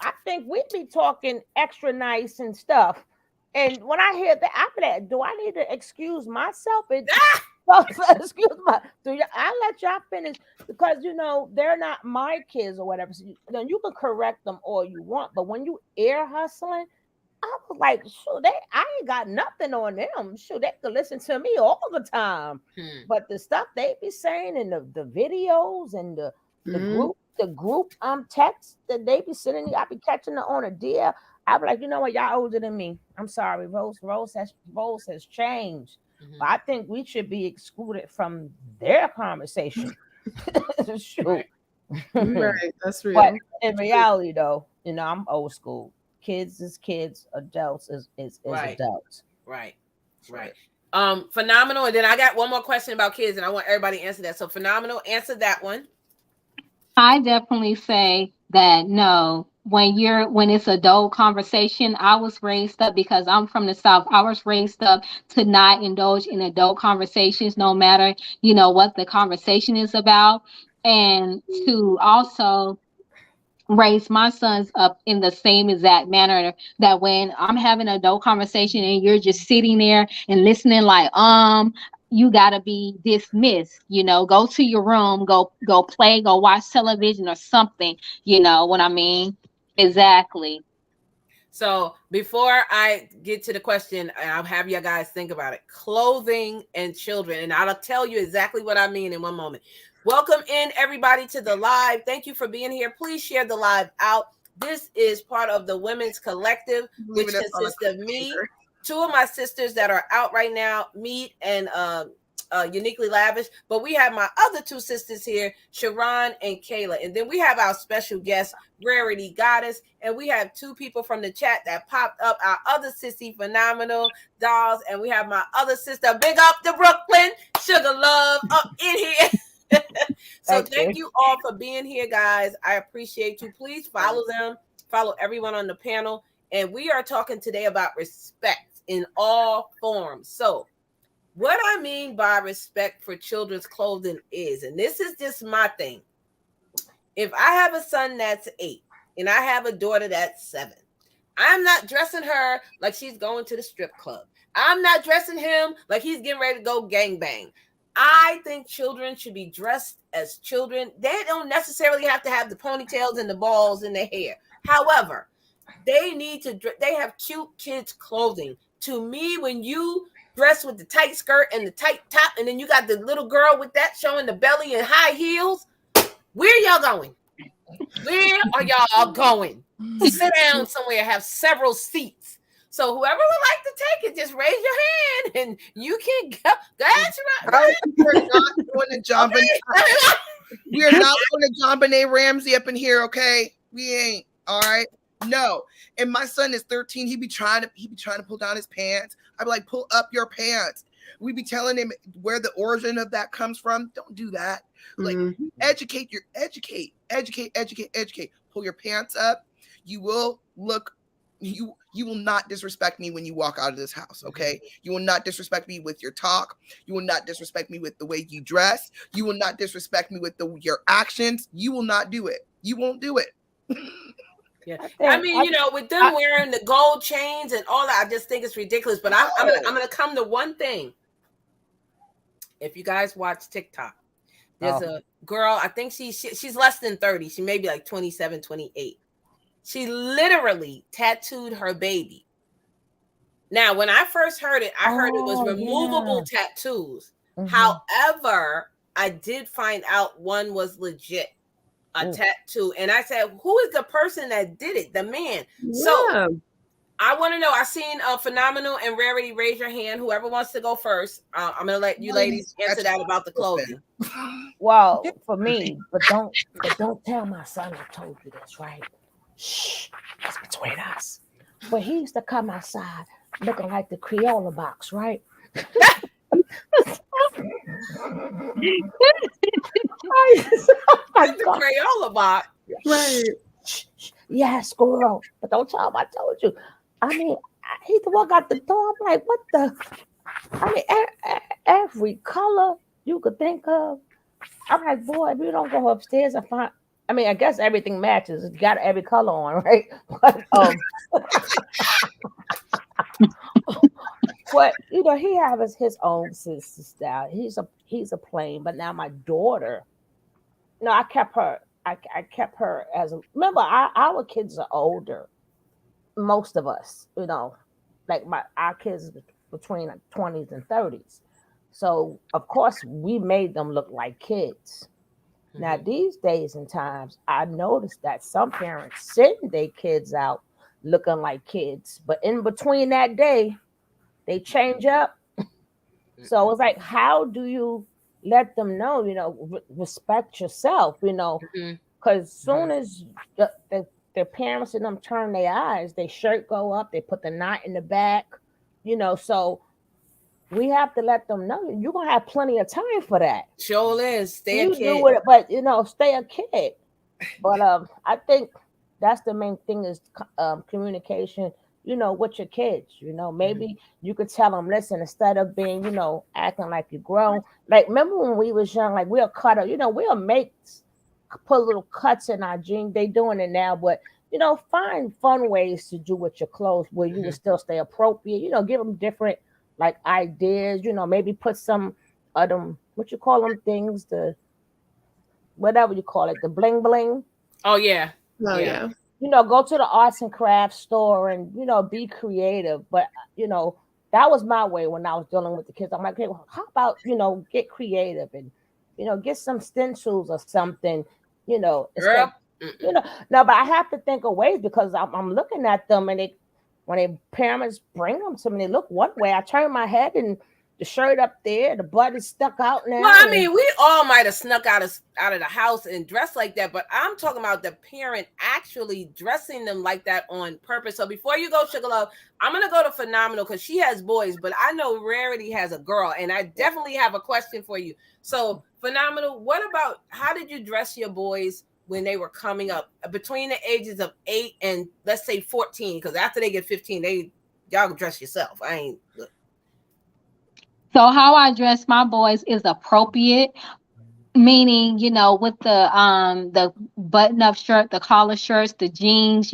I think we be talking extra nice and stuff. And when I hear that, I be like, do I need to excuse myself? Excuse me. I'll let y'all finish because they're not my kids or whatever. So you can correct them all you want, but when you ear hustling, I was like, shoot, I ain't got nothing on them. Shoot, they could listen to me all the time. But the stuff they be saying in the videos and the group text that they be sending, I be catching it on a deal. I be like, you know what, y'all older than me. I'm sorry, roles has changed. But I think we should be excluded from their conversation. Shoot. Right, that's real. But in reality, though, I'm old school. Kids is kids, adults is adults. Right. Phenomenal. And then I got one more question about kids, and I want everybody to answer that. So Phenomenal, answer that one. I definitely say that no. When it's adult conversation, I was raised up because I'm from the South. I was raised up to not indulge in adult conversations, no matter, what the conversation is about, and to also raise my sons up in the same exact manner that when I'm having an adult conversation and you're just sitting there and listening like, you gotta be dismissed, go to your room, go play, go watch television or something, you know what I mean? Exactly. So before I get to the question, I'll have you guys think about it. Clothing and children, and I'll tell you exactly what I mean in one moment. Welcome in everybody to the live. Thank you for being here. Please share the live out. This is part of the Women's Collective, which Leaving us on a consists of me, cliffhanger. 2 of my sisters that are out right now, Meet and Uniquely Lavish. But we have my other 2 sisters here, Sharon and Kayla. And then we have our special guest, Rarity Goddess. And we have 2 people from the chat that popped up, our other sissy, Phenomenal Dolls. And we have my other sister, big up to Brooklyn, Sugar Love, up in here. So thank you all for being here, guys. I appreciate you. Please follow them, follow everyone on the panel. And we are talking today about respect in all forms. So what I mean by respect for children's clothing is, and this is just my thing. If I have a son that's 8 and I have a daughter that's 7, I'm not dressing her like she's going to the strip club. I'm not dressing him like he's getting ready to go gangbang. I think children should be dressed as children. They don't necessarily have to have the ponytails and the balls in their hair. However, they have cute kids clothing. To me, when you dress with the tight skirt and the tight top, and then you got the little girl with that showing the belly and high heels, where y'all going? Where are y'all going? Sit down somewhere, have several seats. So whoever would like to take it, just raise your hand and you can go. That's right. We're not going to John Benet. We are not going to John Benet Ramsey up in here, okay? We ain't. All right. No. And my son is 13. He be trying to pull down his pants. I'd be like, pull up your pants. We be telling him where the origin of that comes from. Don't do that. Like educate. Pull your pants up. You will look. You will not disrespect me when you walk out of this house, okay? You will not disrespect me with your talk. You will not disrespect me with the way you dress. You will not disrespect me with your actions. You will not do it. You won't do it. Yeah. I mean, with them wearing the gold chains and all that, I just think it's ridiculous. But I'm gonna come to one thing. If you guys watch TikTok, there's a girl, I think she's less than 30. She may be like 27, 28. She literally tattooed her baby. Now, when I first heard it, I heard it was removable tattoos. However, I did find out one was legit, a tattoo. And I said, who is the person that did it? The man. Yeah. So I want to know. I seen Phenomenal and Rarity raise your hand. Whoever wants to go first. I'm going to let you ladies answer that about the clothing. Well, for me, but don't tell my son I told you this, right? Shh, it's between us. But he used to come outside looking like the Crayola box, right? The Crayola box, right? Yes, girl. But don't tell him I told you. I mean, he walk out the door. I'm like, what the? I mean, every color you could think of. I'm like, boy, if you don't go upstairs and find. I mean, I guess everything matches. It's got every color on, right? But he has his own sister style. He's a plain. But now my daughter, I kept her. I kept her as remember. Our kids are older. Most of us, like our kids between 20s and 30s. So of course we made them look like kids. Now, these days and times, I noticed that some parents send their kids out looking like kids, but in between that day, they change up. So it's like, how do you let them know, respect yourself, because soon as their parents and them turn their eyes, their shirt go up, they put the knot in the back, so we have to let them know you're gonna have plenty of time for that. Sure is. Stay a kid. Do it, but stay a kid. But I think that's the main thing is communication. With your kids. Maybe you could tell them, listen, instead of being, acting like you're grown. Like remember when we was young, like we'll cut up. We'll put little cuts in our jeans. They doing it now, but find fun ways to do with your clothes where you will still stay appropriate. Give them different. Like ideas, maybe put some of them, what you call them things, the whatever you call it, the bling bling. Oh yeah. Yeah. Go to the arts and crafts store and be creative. But that was my way when I was dealing with the kids. I'm like, hey, well, how about get creative and get some stencils or something. You know, no, but I have to think of ways because I'm looking at them and when their parents bring them to me, they look one way. I turn my head and the shirt up there, the butt is stuck out now. Well, I mean, we all might have snuck out of the house and dressed like that, but I'm talking about the parent actually dressing them like that on purpose. So before you go, Sugar Love, I'm gonna go to Phenomenal because she has boys, but I know Rarity has a girl, and I definitely have a question for you. So Phenomenal, what about how did you dress your boys when they were coming up between the ages of 8 and let's say 14? Because after they get 15, y'all dress yourself. I ain't. So how I dress my boys is appropriate, meaning, with the button up shirt, the collar shirts, the jeans,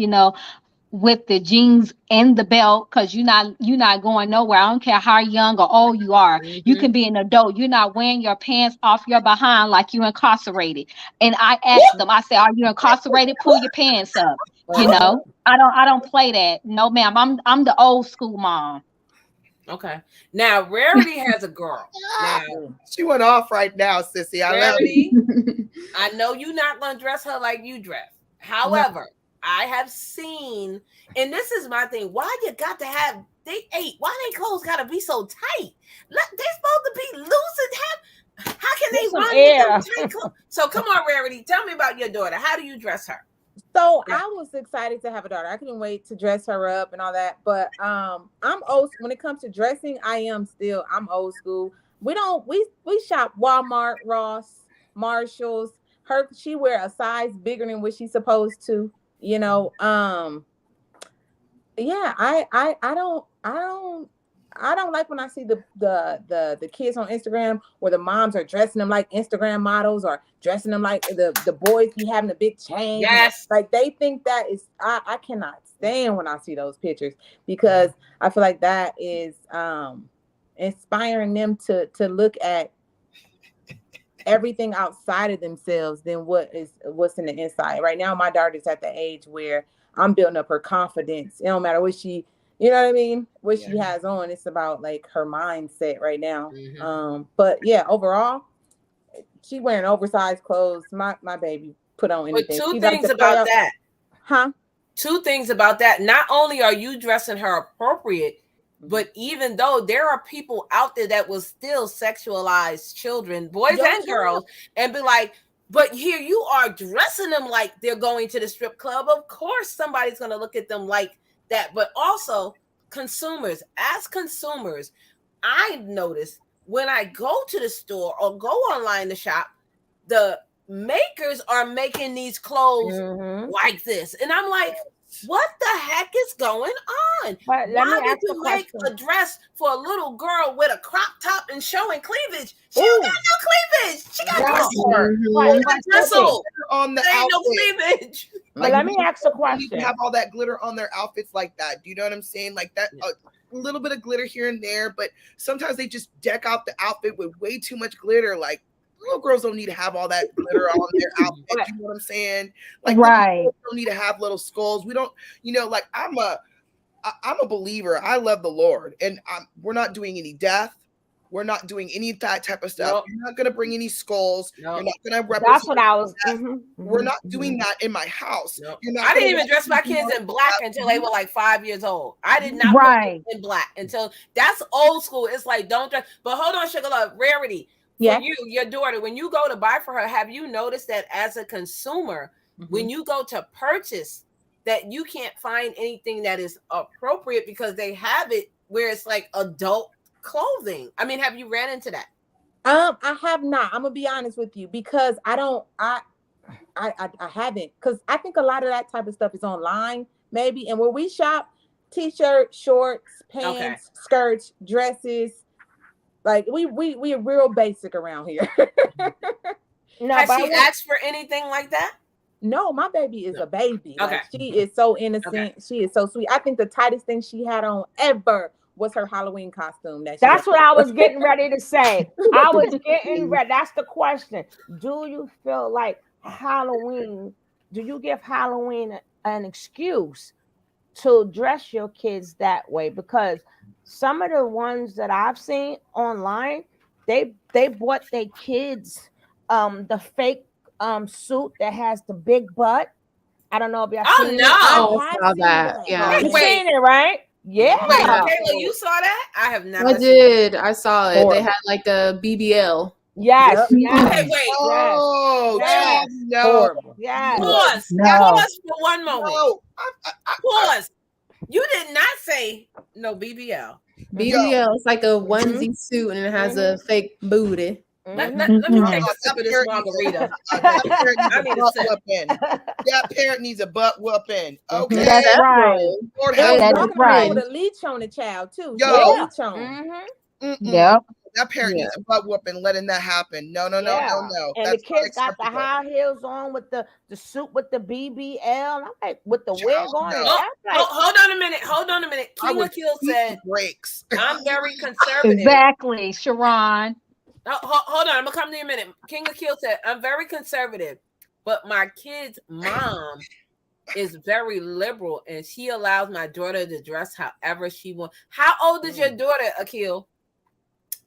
with the jeans and the belt, because you're not going nowhere. I don't care how young or old you are. You can be an adult. You're not wearing your pants off your behind like you incarcerated. And I asked them, I said, are you incarcerated? Pull your pants up. I don't play that. No, ma'am. I'm the old school mom. Okay. Now Rarity has a girl. Now she went off right now, sissy. Rarity, I know you're not gonna dress her like you dress. However, I have seen, and this is my thing. Why you got to have why they clothes gotta be so tight? They supposed to be loose and how can they run with them tight clothes? So come on, Rarity, tell me about your daughter. How do you dress her? So I was excited to have a daughter. I couldn't wait to dress her up and all that. But I'm old when it comes to dressing. I'm old school. We shop Walmart, Ross, Marshalls. She wear a size bigger than what she's supposed to. Yeah, I don't like when I see the kids on Instagram where the moms are dressing them like Instagram models or dressing them like the boys be having a big chain. Yes. Like they think that is, I cannot stand when I see those pictures because I feel like that is inspiring them to look at everything outside of themselves than what's in the inside. Right now, my daughter's at the age where I'm building up her confidence. It don't matter what she, you know what I mean? What she has on, it's about like her mindset right now. But yeah, overall, she wearing oversized clothes. My baby put on anything. But two things about that. Huh? Two things about that. Not only are you dressing her appropriate, but even though there are people out there that will still sexualize children, boys and girls, and be like, but here you are dressing them like they're going to the strip club. Of course, somebody's going to look at them like that. But also, as consumers, I notice when I go to the store or go online to shop, the makers are making these clothes like this. And I'm like, what the heck is going on? Why did you make a dress for a little girl with a crop top and showing cleavage? She don't got no cleavage. She got on the outfit. No cleavage. But let me ask a question. Have all that glitter on their outfits like that. Do you know what I'm saying? Like that, a little bit of glitter here and there, but sometimes they just deck out the outfit with way too much glitter. Like little girls don't need to have all that glitter on their outfit. You know what I'm saying? Like right. Don't need to have little skulls. We don't, like I'm a believer. I love the Lord, and we're not doing any death. We're not doing any of that type of stuff. Nope. You're not going to bring any skulls. Nope. You're not going to represent. That's what I was. We're not doing that in my house. Nope. I didn't even dress my kids in black until they were like 5 years old. I did not put in black until that's old school. It's like don't dress. But hold on, Sugar Love, Rarity. For you, your daughter, when you go to buy for her, have you noticed that as a consumer, when you go to purchase, that you can't find anything that is appropriate because they have it where it's like adult clothing? I mean, have you ran into that? I have not. I'm gonna be honest with you because I haven't, because I think a lot of that type of stuff is online, maybe. And where we shop, t-shirts, shorts, pants, skirts, dresses. Like we are real basic around here. No, has she asked for anything like that? No, my baby is a baby. Like, she is so innocent. She is so sweet. I think the tightest thing she had on ever was her Halloween costume. That's what I was getting ready to say. I was getting ready. That's the question. Do you feel like Halloween? Do you give Halloween an excuse to dress your kids that way? Because some of the ones that I've seen online, they bought their kids the fake suit that has the big butt I don't know if y'all Oh, seen no. it. Oh, I have saw seen that. that. Yeah. You Wait. seen it, right? Yeah. Wait, Yeah. Kayla, you saw that? I have never I seen did. I saw it. They Horrible. had like a BBL. Yes. Yep. Yes. Okay, wait. Yes. Oh, Yes. child, no. Horrible. Yes. Pause. No. Pause for one moment. No. Pause. You did not say no BBL. BBL. It's like a Mm-hmm. onesie suit and it has a fake booty. Let Mhm. me Mhm. take a sip of this margarita. That parent needs I a need a butt sip. whooping. That parent needs a butt whooping. Okay. That's right. Several. Lord It have was That is walking around right. with a leech on the child too. Yo. She had a Yeah. leech on. Mm-hmm. Mm-mm. Yep. That parent Yeah. needs a butt whooping, letting that happen. No. And That's the kids not got the acceptable. high heels on with the suit with the BBL. I'm like, with the wig Child, on no. it. Oh, I'm like, hold on a minute. Hold on a minute. I King would Akil beat said, the brakes. I'm very conservative. Exactly, Sharon. Hold on. I'm going to come to you in a minute. King Akil said, I'm very conservative, but my kid's mom is very liberal and she allows my daughter to dress however she wants. How old is your daughter, Akil?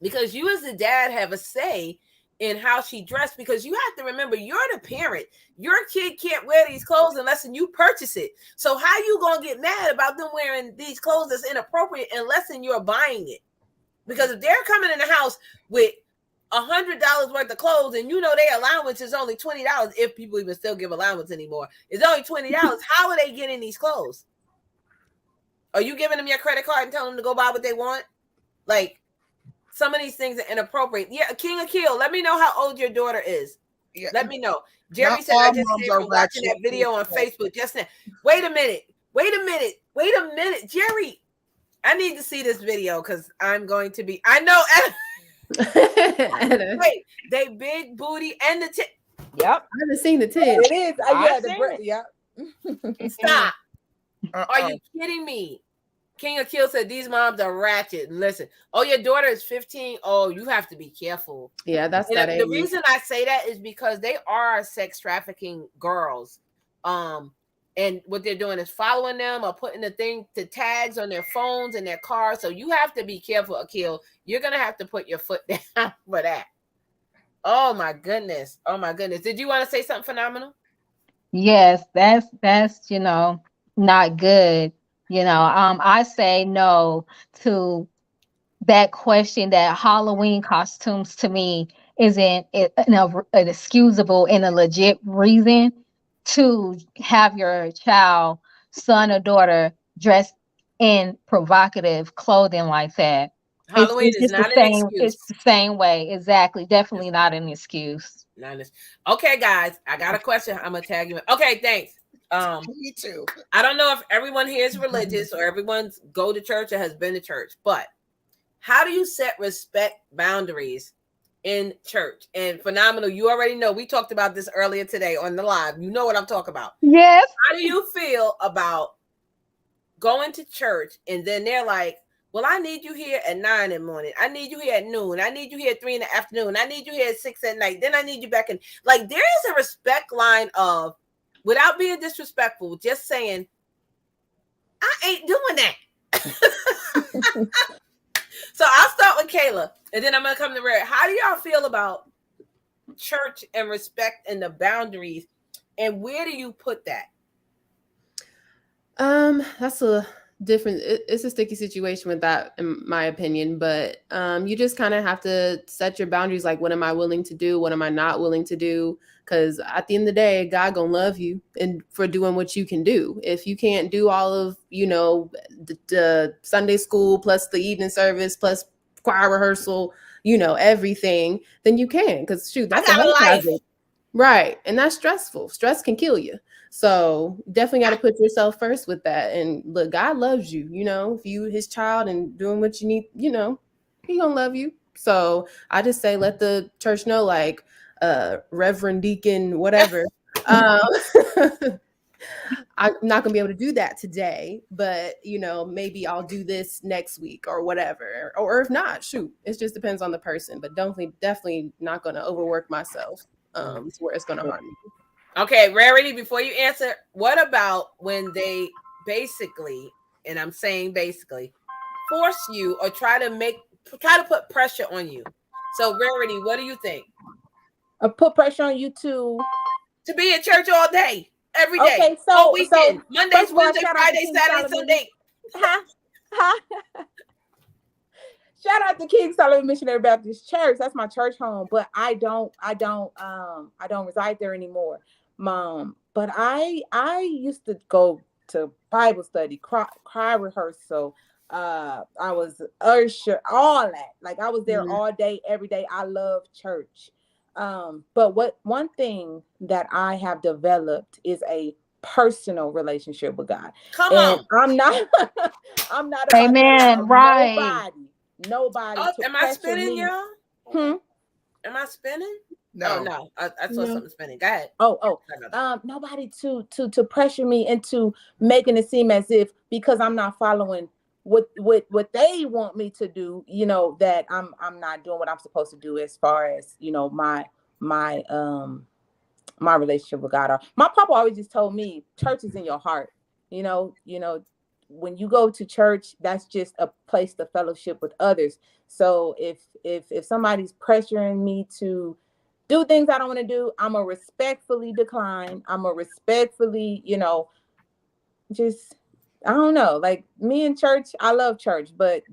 Because you as the dad have a say in how she dressed, because you have to remember you're the parent. Your kid can't wear these clothes unless you purchase it. So how you gonna get mad about them wearing these clothes that's inappropriate unless you're buying it? Because if they're coming in the house with $100 worth of clothes and you know their allowance is only $20, if people even still give allowance anymore, it's only $20. How are they getting these clothes? Are you giving them your credit card and telling them to go buy what they want? Like, some of these things are inappropriate. Yeah, King Akil, let me know how old your daughter is. Yeah. Let me know. Jerry Not said I all just moms came are from watching that ratchet. video on Facebook just now. Wait a minute, Jerry. I need to see this video because I'm going to be. I know. Wait, they big booty and the tip. yep. I haven't seen the tits. It is. I Yeah, seen it. Yeah. Stop. Uh-uh. Are you kidding me? King Akil said these moms are ratchet. Listen, oh, your daughter is 15. Oh, you have to be careful. Yeah, that's And that the age. reason I say that is because they are sex trafficking girls. And what they're doing is following them or putting the tags on their phones and their cars. So you have to be careful, Akil. You're gonna have to put your foot down for that. Oh my goodness. Oh my goodness. Did you want to say something phenomenal? Yes, that's not good. I say no to that question that Halloween costumes to me isn't an excusable and a legit reason to have your child, son or daughter, dressed in provocative clothing like that. Halloween It's is just the not an same. excuse. It's the same way. Exactly. Definitely not an excuse. Okay, guys, I got a question. I'm gonna tag you in. Okay, thanks. Me too. I don't know if everyone here is religious or everyone's go to church or has been to church, but how do you set respect boundaries in church? And phenomenal, you already know we talked about this earlier today on the live. You know what I'm talking about. Yes. How do you feel about going to church and then they're like, well, I need you here at 9 in the morning. I need you here at noon. I need you here at 3 in the afternoon. I need you here at 6 at night. Then I need you back in. Like, there is a respect line of, without being disrespectful, just saying, I ain't doing that. So I'll start with Kayla, and then I'm going to come to Red. How do y'all feel about church and respect and the boundaries, and where do you put that? That's a different. It's a sticky situation with that, in my opinion. But you just kind of have to set your boundaries. Like, what am I willing to do? What am I not willing to do? Because at the end of the day, God gonna love you and for doing what you can do. If you can't do all of the Sunday school plus the evening service plus choir rehearsal, everything, then you can. Because shoot, that's I got a life. project. Right, and that's stressful. Stress can kill you. So definitely got to put yourself first with that. And look, God loves you. If you his child and doing what you need, he gonna love you. So I just say let the church know, like Reverend Deacon, whatever. I'm not gonna be able to do that today, but maybe I'll do this next week or whatever. Or if not, shoot, it just depends on the person. But definitely not gonna overwork myself to where it's gonna harm me. Okay, Rarity, before you answer, what about when they basically, and I'm saying basically, force you or try to put pressure on you? So, Rarity, what do you think? Put pressure on you to be at church all day. every day. Okay, all so weekend. Mondays, first of all, Wednesday, shout out to Friday, King Saturday, Solomon. Sunday. Ha, ha. Shout out to King Solomon Missionary Baptist Church. That's my church home, but I don't reside there anymore, Mom. But I used to go to Bible study, cry rehearsal. I was usher, all that. Like I was there all day, every day. I love church. But one thing that I have developed is a personal relationship with God. Come And on. I'm not I'm not about to Amen. allow Right. nobody Oh, to am I pressure spinning, me. y'all? Am I spinning? No. Oh no, I saw No. something spinning. Go ahead. Nobody to pressure me into making it seem as if because I'm not following what they want me to do, you know, that I'm not doing what I'm supposed to do as far as, you know, my my relationship with God. My papa always just told me church is in your heart. You know, when you go to church, that's just a place to fellowship with others. So if somebody's pressuring me to do things I don't want to do, I'm a respectfully decline. I'm a respectfully, you know, just I don't know. Like me in church, I love church, but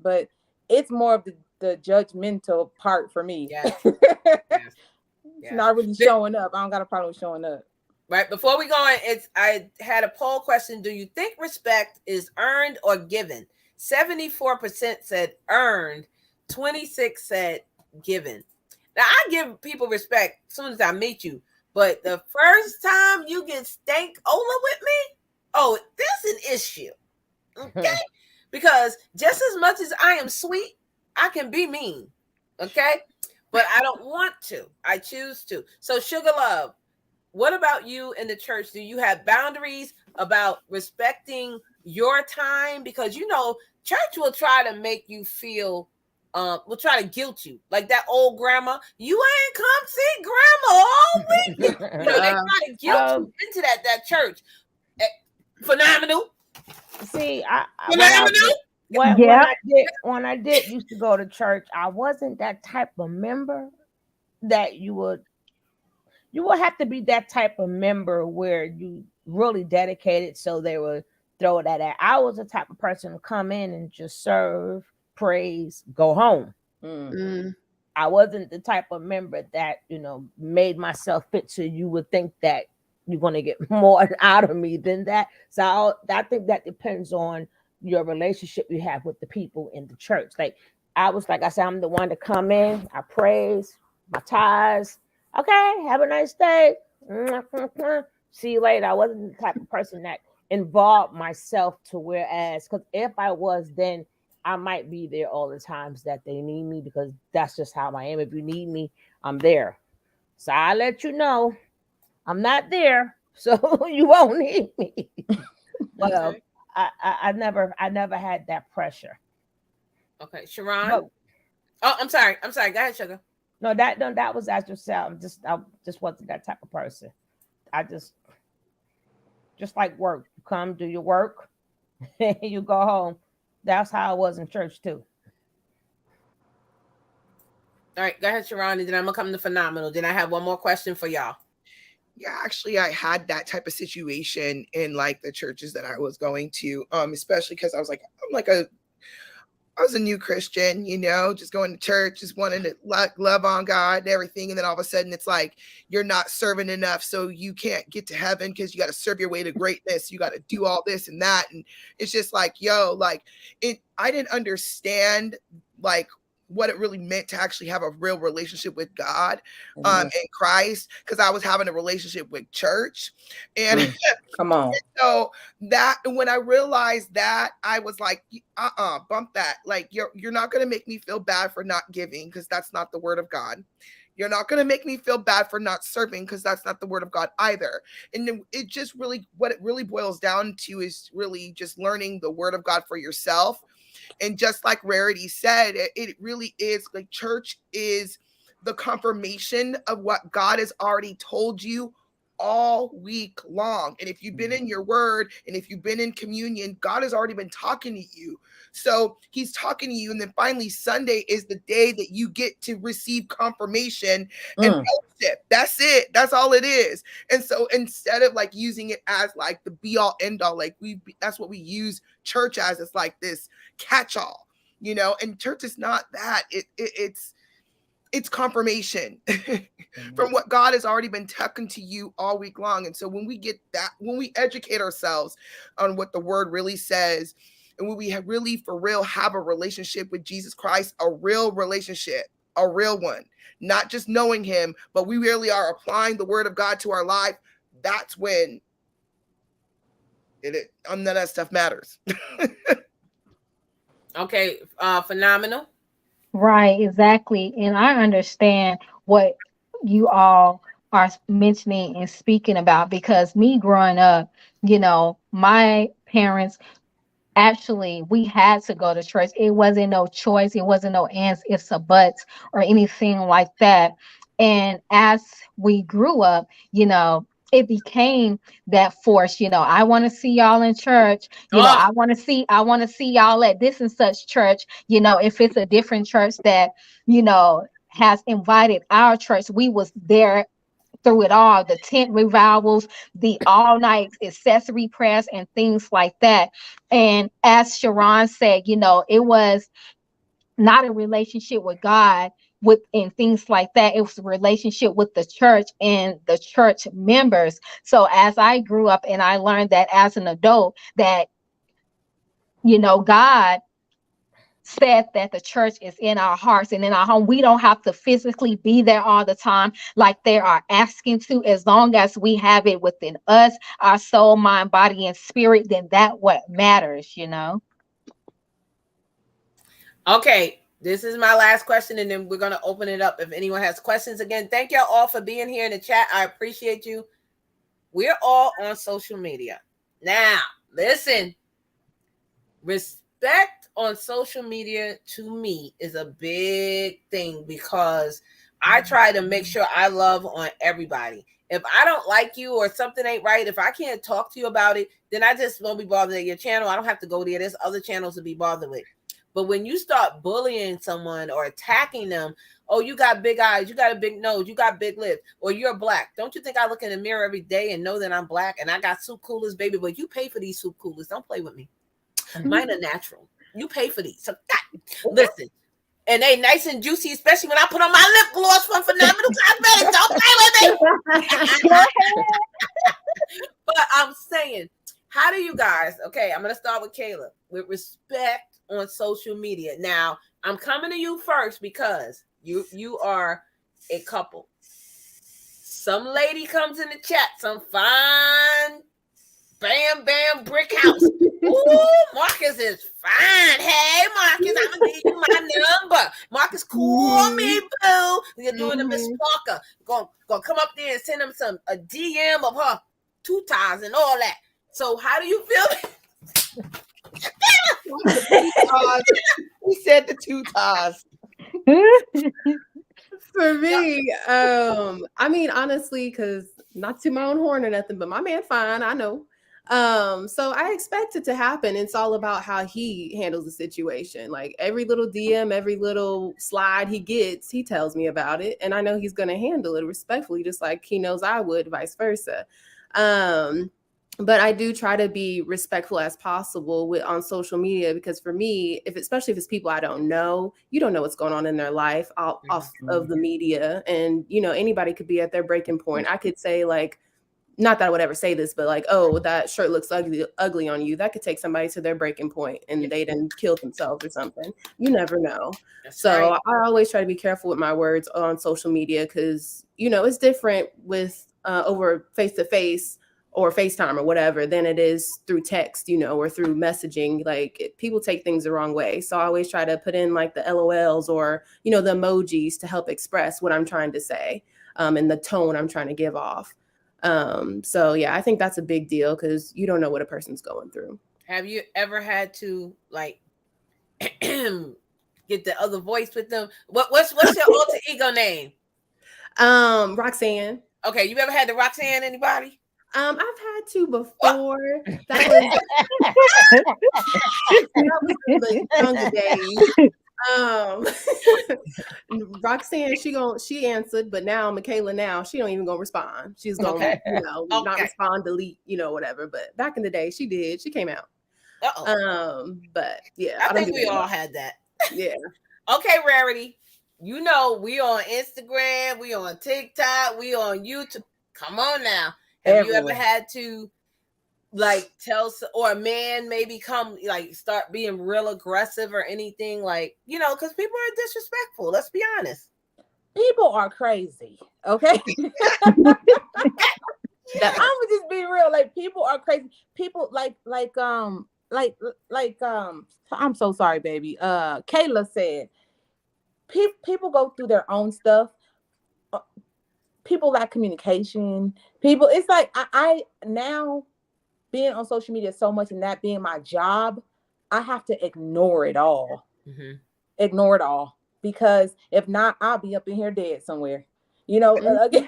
it's more of the judgmental part for me. Yes. It's not really showing up. I don't got a problem with showing up. Right. Before we go on, I had a poll question. Do you think respect is earned or given? 74% said earned, 26 said given. Now I give people respect as soon as I meet you, but the first time you get stank over with me, oh, there's an issue. Okay? Because just as much as I am sweet, I can be mean. Okay? But I don't want to. I choose to. So Sugar Love, what about you in the church? Do you have boundaries about respecting your time? Because you know, church will try to make you feel, will try to guilt you. Like that old grandma, you ain't come see grandma all week. You know, they try to guilt you into that church. Phenomenal. See, Phenomenal. when I did used to go to church, I wasn't that type of member that you would have to be that type of member where you really dedicated so they would throw that at. I was the type of person to come in and just serve, praise, go home. I wasn't the type of member that, you know, made myself fit so you would think that you're going to get more out of me than that. So I think that depends on your relationship you have with the people in the church. Like I said, I'm the one to come in, I praise, my tithes. Okay, have a nice day. See you later. I wasn't the type of person that involved myself to whereas, because if I was, then I might be there all the times that they need me because that's just how I am. If you need me, I'm there. So I let you know I'm not there, so you won't need me. But Okay. I never had that pressure. Okay, Sharon. But, oh, I'm sorry. Go ahead, Sugar. no, that was as yourself. I just wasn't that type of person. I just like work. You come, do your work, and you go home. That's how I was in church too. All right, go ahead, Sharon, and then I'm gonna come to Phenomenal. Then I have one more question for y'all. Yeah, actually, I had that type of situation in like the churches that I was going to, especially because I was a new Christian, you know, just going to church, just wanting to love on God and everything. And then all of a sudden it's like, you're not serving enough. So you can't get to heaven because you got to serve your way to greatness. You got to do all this and that. And it's just like, yo, like I didn't understand like what it really meant to actually have a real relationship with God and Christ, because I was having a relationship with church. And come on. so that when I realized that, I was like, bump that. Like you're not gonna make me feel bad for not giving, because that's not the word of God. You're not going to make me feel bad for not serving, because that's not the word of God either. And then it just really, what it really boils down to is really just learning the word of God for yourself. And just like Rarity said, it really is like church is the confirmation of what God has already told you all week long. And if you've been in your word and if you've been in communion, God has already been talking to you. So he's talking to you. And then finally, Sunday is the day that you get to receive confirmation and fellowship. That's it. That's all it is. And so instead of like using it as like the be all end all, like that's what we use church as. It's like this catch all, you know, and church is not that. It's confirmation from what God has already been talking to you all week long. And so when we get that, when we educate ourselves on what the word really says, and when we really for real have a relationship with Jesus Christ, a real relationship, a real one, not just knowing him, but we really are applying the word of God to our life, that's when none of that stuff matters. Okay, phenomenal. Right, exactly. And I understand what you all are mentioning and speaking about, because me growing up, my parents, actually, we had to go to church. It wasn't no choice. It wasn't no ands, ifs, or buts, or anything like that. And as we grew up, it became that force. I want to see y'all in church. Oh, I want to see y'all at this and such church. If it's a different church that, has invited our church, we was there through it all, the tent revivals, the all night accessory prayers, and things like that. And as Sharon said, it was not a relationship with God and things like that. It was a relationship with the church and the church members. So as I grew up and I learned that as an adult, that, God said that the church is in our hearts and in our home. We don't have to physically be there all the time like they are asking to. As long as we have it within us, our soul, mind, body, and spirit, then that what matters. okay. This is my last question, and then we're going to open it up if anyone has questions. Again, thank y'all all for being here in the chat. I appreciate you. We're all on social media. Now, listen. Respect on social media to me is a big thing, because I try to make sure I love on everybody. If I don't like you or something ain't right, if I can't talk to you about it, then I just won't be bothered at your channel. I don't have to go there. There's other channels to be bothered with. But when you start bullying someone or attacking them, oh, you got big eyes, you got a big nose, you got big lips, or you're black. Don't you think I look in the mirror every day and know that I'm black and I got soup coolers, baby? But you pay for these soup coolers. Don't play with me. Mine are natural. You pay for these. So listen. And they nice and juicy, especially when I put on my lip gloss from Phenomenal Cosmetics. Don't play with me. But I'm saying, how do you guys, okay, I'm going to start with Caleb, with respect on social media. Now, I'm coming to you first because you are a couple. Some lady comes in the chat, some fine bam bam brick house. Ooh, Marcus is fine. Hey, Marcus, I'm gonna give you my number. Marcus, call me, boo. You're doing a Miss Parker. Gonna come up there and send him a DM of her tutas and all that. So how do you feel? He said the tutas. For me, I mean, honestly, because not to my own horn or nothing, but my man fine, I know. So I expect it to happen. It's all about how he handles the situation. Like every little DM, every little slide he gets, he tells me about it. And I know he's gonna handle it respectfully, just like he knows I would, vice versa. But I do try to be respectful as possible on social media, because for me, especially if it's people I don't know, you don't know what's going on in their life off of the media. And, anybody could be at their breaking point. I could say like, not that I would ever say this, but like, oh, that shirt looks ugly on you. That could take somebody to their breaking point and they done killed themselves or something. You never know. That's so right. I always try to be careful with my words on social media, because, it's different with over face-to-face or FaceTime or whatever than it is through text, or through messaging. Like people take things the wrong way. So I always try to put in like the LOLs or, the emojis to help express what I'm trying to say and the tone I'm trying to give off. So yeah, I think that's a big deal, because you don't know what a person's going through. Have you ever had to like get the other voice with them? What's your alter ego name? Roxanne. Okay, you ever had the Roxanne anybody? I've had to before. That was in the younger days. Roxanne, she answered, but now Michaela, now she don't even gonna respond. She's gonna, Okay. not Okay. respond, delete, whatever. But back in the day, she did. She came out. Uh-oh. But yeah, I don't think do we that all much. had that. Yeah. Okay, Rarity. You know we on Instagram, we on TikTok, we on YouTube. Come on now. Have you ever Everywhere. had to like or a man maybe come like start being real aggressive or anything like, because people are disrespectful. Let's be honest. People are crazy. Okay. I'm gonna just be real. Like people are crazy. People I'm so sorry, baby. Kayla said people go through their own stuff. People lack communication. People, it's like I now being on social media so much and that being my job, I have to ignore it all. Mm-hmm. Ignore it all. Because if not, I'll be up in here dead somewhere. Again,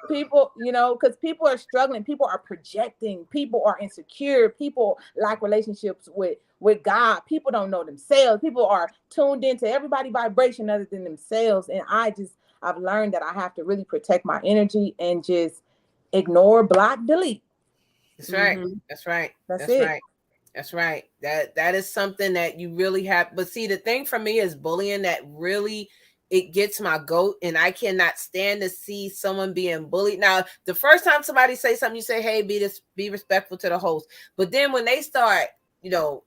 people, because people are struggling, people are projecting, people are insecure, people lack relationships with God, people don't know themselves, people are tuned into everybody's vibration other than themselves. And I've learned that I have to really protect my energy and just ignore, block, delete. That's right. Mm-hmm. That's right. That's it. Right. That's right. That is something that you really have. But see, the thing for me is bullying that really it gets my goat, and I cannot stand to see someone being bullied. Now, the first time somebody say something, you say, "Hey, be respectful to the host." But then when they start,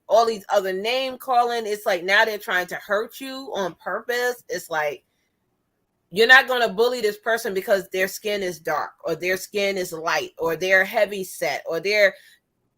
all these other name calling, it's like now they're trying to hurt you on purpose. It's like you're not going to bully this person because their skin is dark or their skin is light or they're heavy set or they're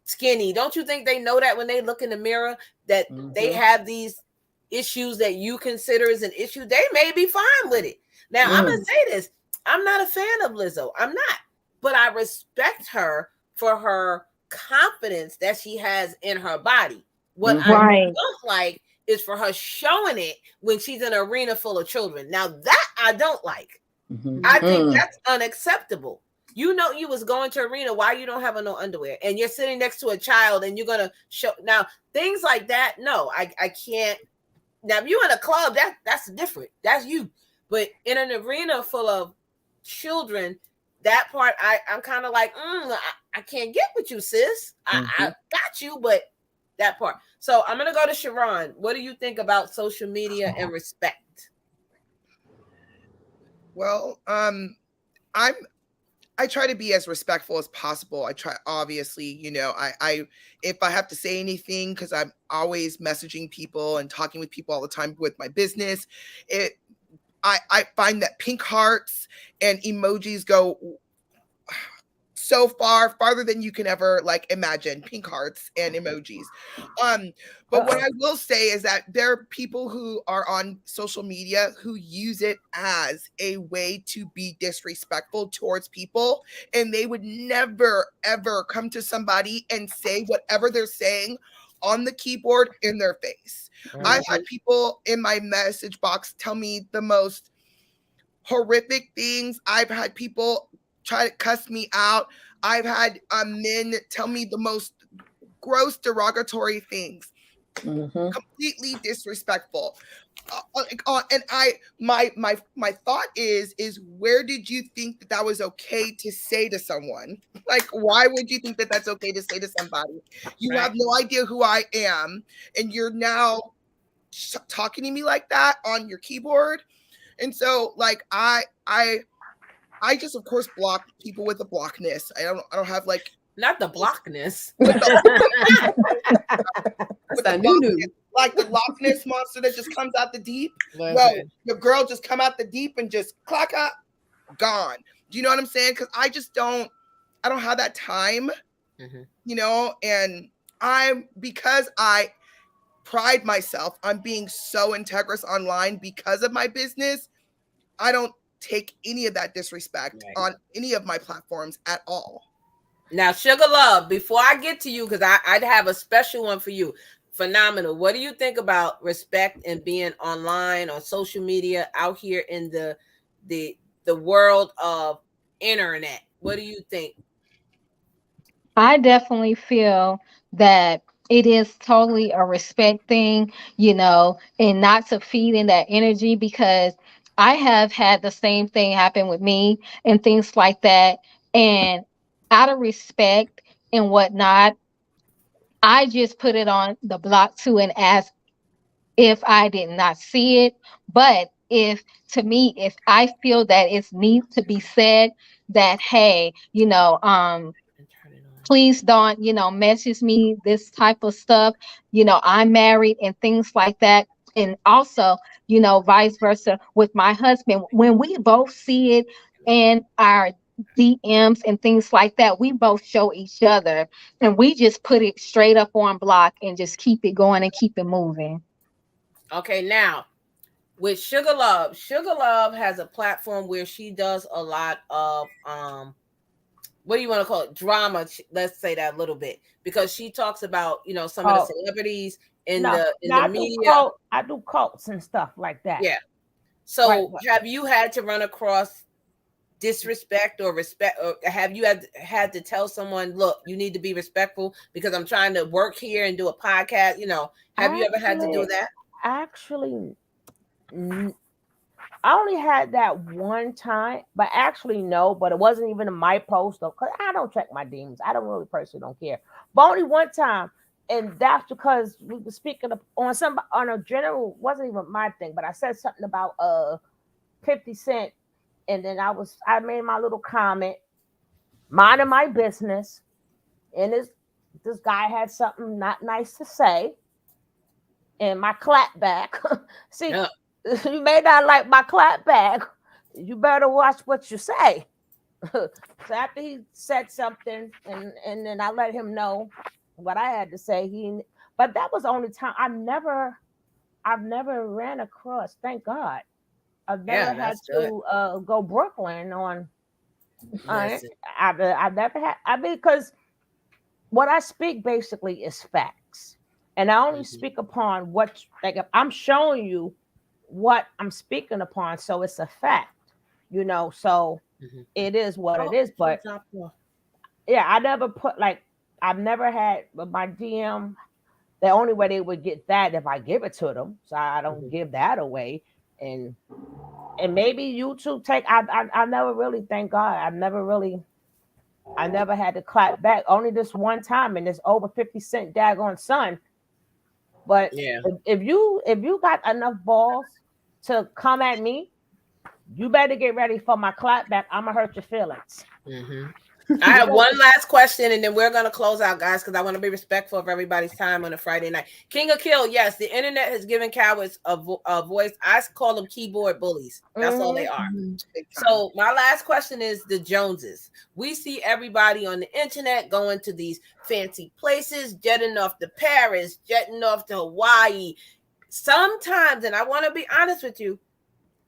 skinny. Don't you think they know that when they look in the mirror that they have these issues that you consider as an issue? They may be fine with it. Now, I'm going to say this. I'm not a fan of Lizzo. I'm not. But I respect her for her confidence that she has in her body. What I don't like is for her showing it when she's in an arena full of children. Now, that I don't like. I think that's unacceptable. You was going to arena, why you don't have no underwear, and you're sitting next to a child and you're gonna show now things like that. No, I can't. Now if you're in a club, that's different. That's you. But in an arena full of children, that part I'm kind of like, I can't get with you, sis. I got you, but that part. So I'm gonna go to Sharon. What do you think about social media and respect? Well, I try to be as respectful as possible. I try, obviously, I if I have to say anything, because I'm always messaging people and talking with people all the time with my business, I find that pink hearts and emojis go so farther than you can ever imagine. Pink hearts and emojis. But what I will say is that there are people who are on social media who use it as a way to be disrespectful towards people, and they would never ever come to somebody and say whatever they're saying on the keyboard in their face. I've had people in my message box tell me the most horrific things. I've had people try to cuss me out. I've had men tell me the most gross, derogatory things, completely disrespectful. And my thought is where did you think that was okay to say to someone? Like, why would you think that that's okay to say to somebody? You have no idea who I am, and you're now talking to me like that on your keyboard. And so, I just, of course, block people with the blockness. I don't have not the blockness. With the new. Like the Loch Ness monster that just comes out the deep. No, the girl just come out the deep and just clack up, gone. Do you know what I'm saying? Because I don't have that time, and because I pride myself on being so integrous online because of my business, I don't take any of that disrespect on any of my platforms at all. Now, Sugar Love, before I get to you, because I'd have a special one for you. Phenomenal. What do you think about respect and being online on social media out here in the the world of internet? What do you think? I definitely feel that it is totally a respect thing, and not to feed in that energy, because I have had the same thing happen with me and things like that. And out of respect and whatnot, I just put it on the block too and ask if I did not see it. But if, to me, if I feel that it's needs to be said that, hey, And turn it on. please don't, message me this type of stuff. I'm married and things like that. And also, vice versa with my husband. When we both see it in our DMs and things like that, we both show each other and we just put it straight up on block and just keep it going and keep it moving. Okay, now with Sugar Love has a platform where she does a lot of what do you want to call it, drama, let's say that a little bit, because she talks about some of the celebrities in No, the media. I do cults and stuff like that. Yeah. So Right. have you had to run across disrespect or respect, or have you had to tell someone, look, you need to be respectful because I'm trying to work here and do a podcast? Have you ever had to do that? Actually, I only had that one time, but actually no, but it wasn't even in my post though, because I don't check my DMs. I don't really personally don't care. But only one time, and that's because we were speaking on a general, wasn't even my thing, but I said something about 50 Cent, and then I made my little comment, minding my business, and this guy had something not nice to say, and my clap back. See, Yeah. you may not like my clap back. You better watch what you say. So after he said something, and then I let him know what I had to say. But that was the only time I've never ran across. Thank God, I've never had that's good. to go Brooklyn on. Listen. I've never had. I mean, because what I speak basically is facts, and I only speak upon what, like, if I'm showing you what I'm speaking upon, so it's a fact, so it is what it is. But yeah, I never put, like, I've never had with my DM, the only way they would get that if I give it to them, so I don't give that away. And maybe YouTube I never really, thank God, I never had to clap back, only this one time, and it's over 50 Cent daggone son. But Yeah. if you got enough balls to come at me, you better get ready for my clap back. I'm gonna hurt your feelings. I have one last question, and then we're gonna close out, guys, because I want to be respectful of everybody's time on a Friday night. King of Kill, yes, the internet has given cowards a voice. I call them keyboard bullies. That's all they are. So my last question is the Joneses. We see everybody on the internet going to these fancy places, jetting off to Paris, jetting off to Hawaii. Sometimes, and I want to be honest with you,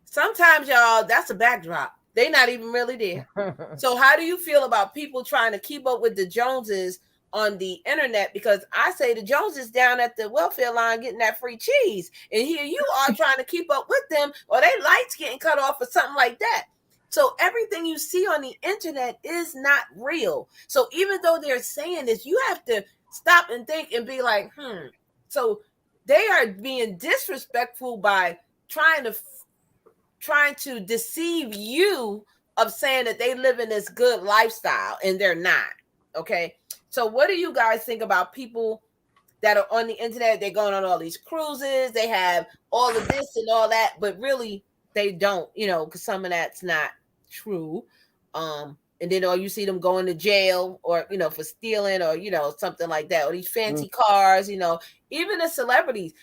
sometimes, y'all, that's a backdrop. They're not even really there. So how do you feel about people trying to keep up with the Joneses on the internet? Because I say the Joneses down at the welfare line getting that free cheese, and here you are trying to keep up with them, or they lights getting cut off or something like that. So everything you see on the internet is not real. So even though they're saying this, you have to stop and think and be like, So they are being disrespectful by trying to deceive you of saying that they live in this good lifestyle, and they're not. Okay. So what do you guys think about people that are on the internet? They're going on all these cruises, they have all of this and all that, but really they don't, because some of that's not true. And then, or you see them going to jail, or for stealing, or something like that, or these fancy cars, even the celebrities,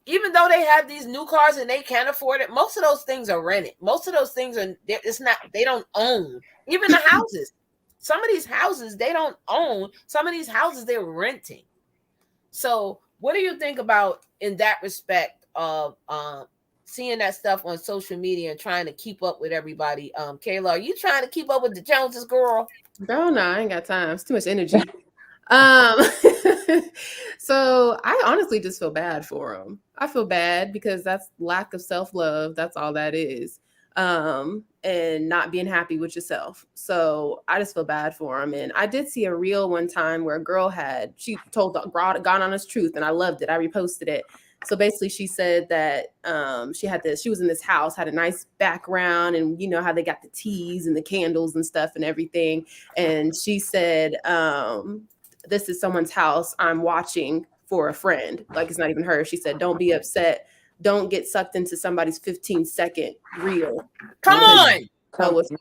even though they have these new cars and they can't afford it, most of those things are rented. Most of those things they don't own. Even the houses. Some of these houses they don't own. Some of these houses they're renting. So what do you think about in that respect of seeing that stuff on social media and trying to keep up with everybody? Kayla, are you trying to keep up with the Joneses, girl? Girl, no, I ain't got time. It's too much energy. So I honestly just feel bad for them. I feel bad because that's lack of self-love. That's all that is. and not being happy with yourself. So I just feel bad for him. And I did see a reel one time where a girl she told gone on his truth, and I loved it. I reposted it. So basically she said that she was in this house, had a nice background, and you know how they got the teas and the candles and stuff and everything. And she said, this is someone's house. I'm watching for a friend. Like, it's not even her. She said, don't be upset. Don't get sucked into somebody's 15-second reel. Come on. Know what's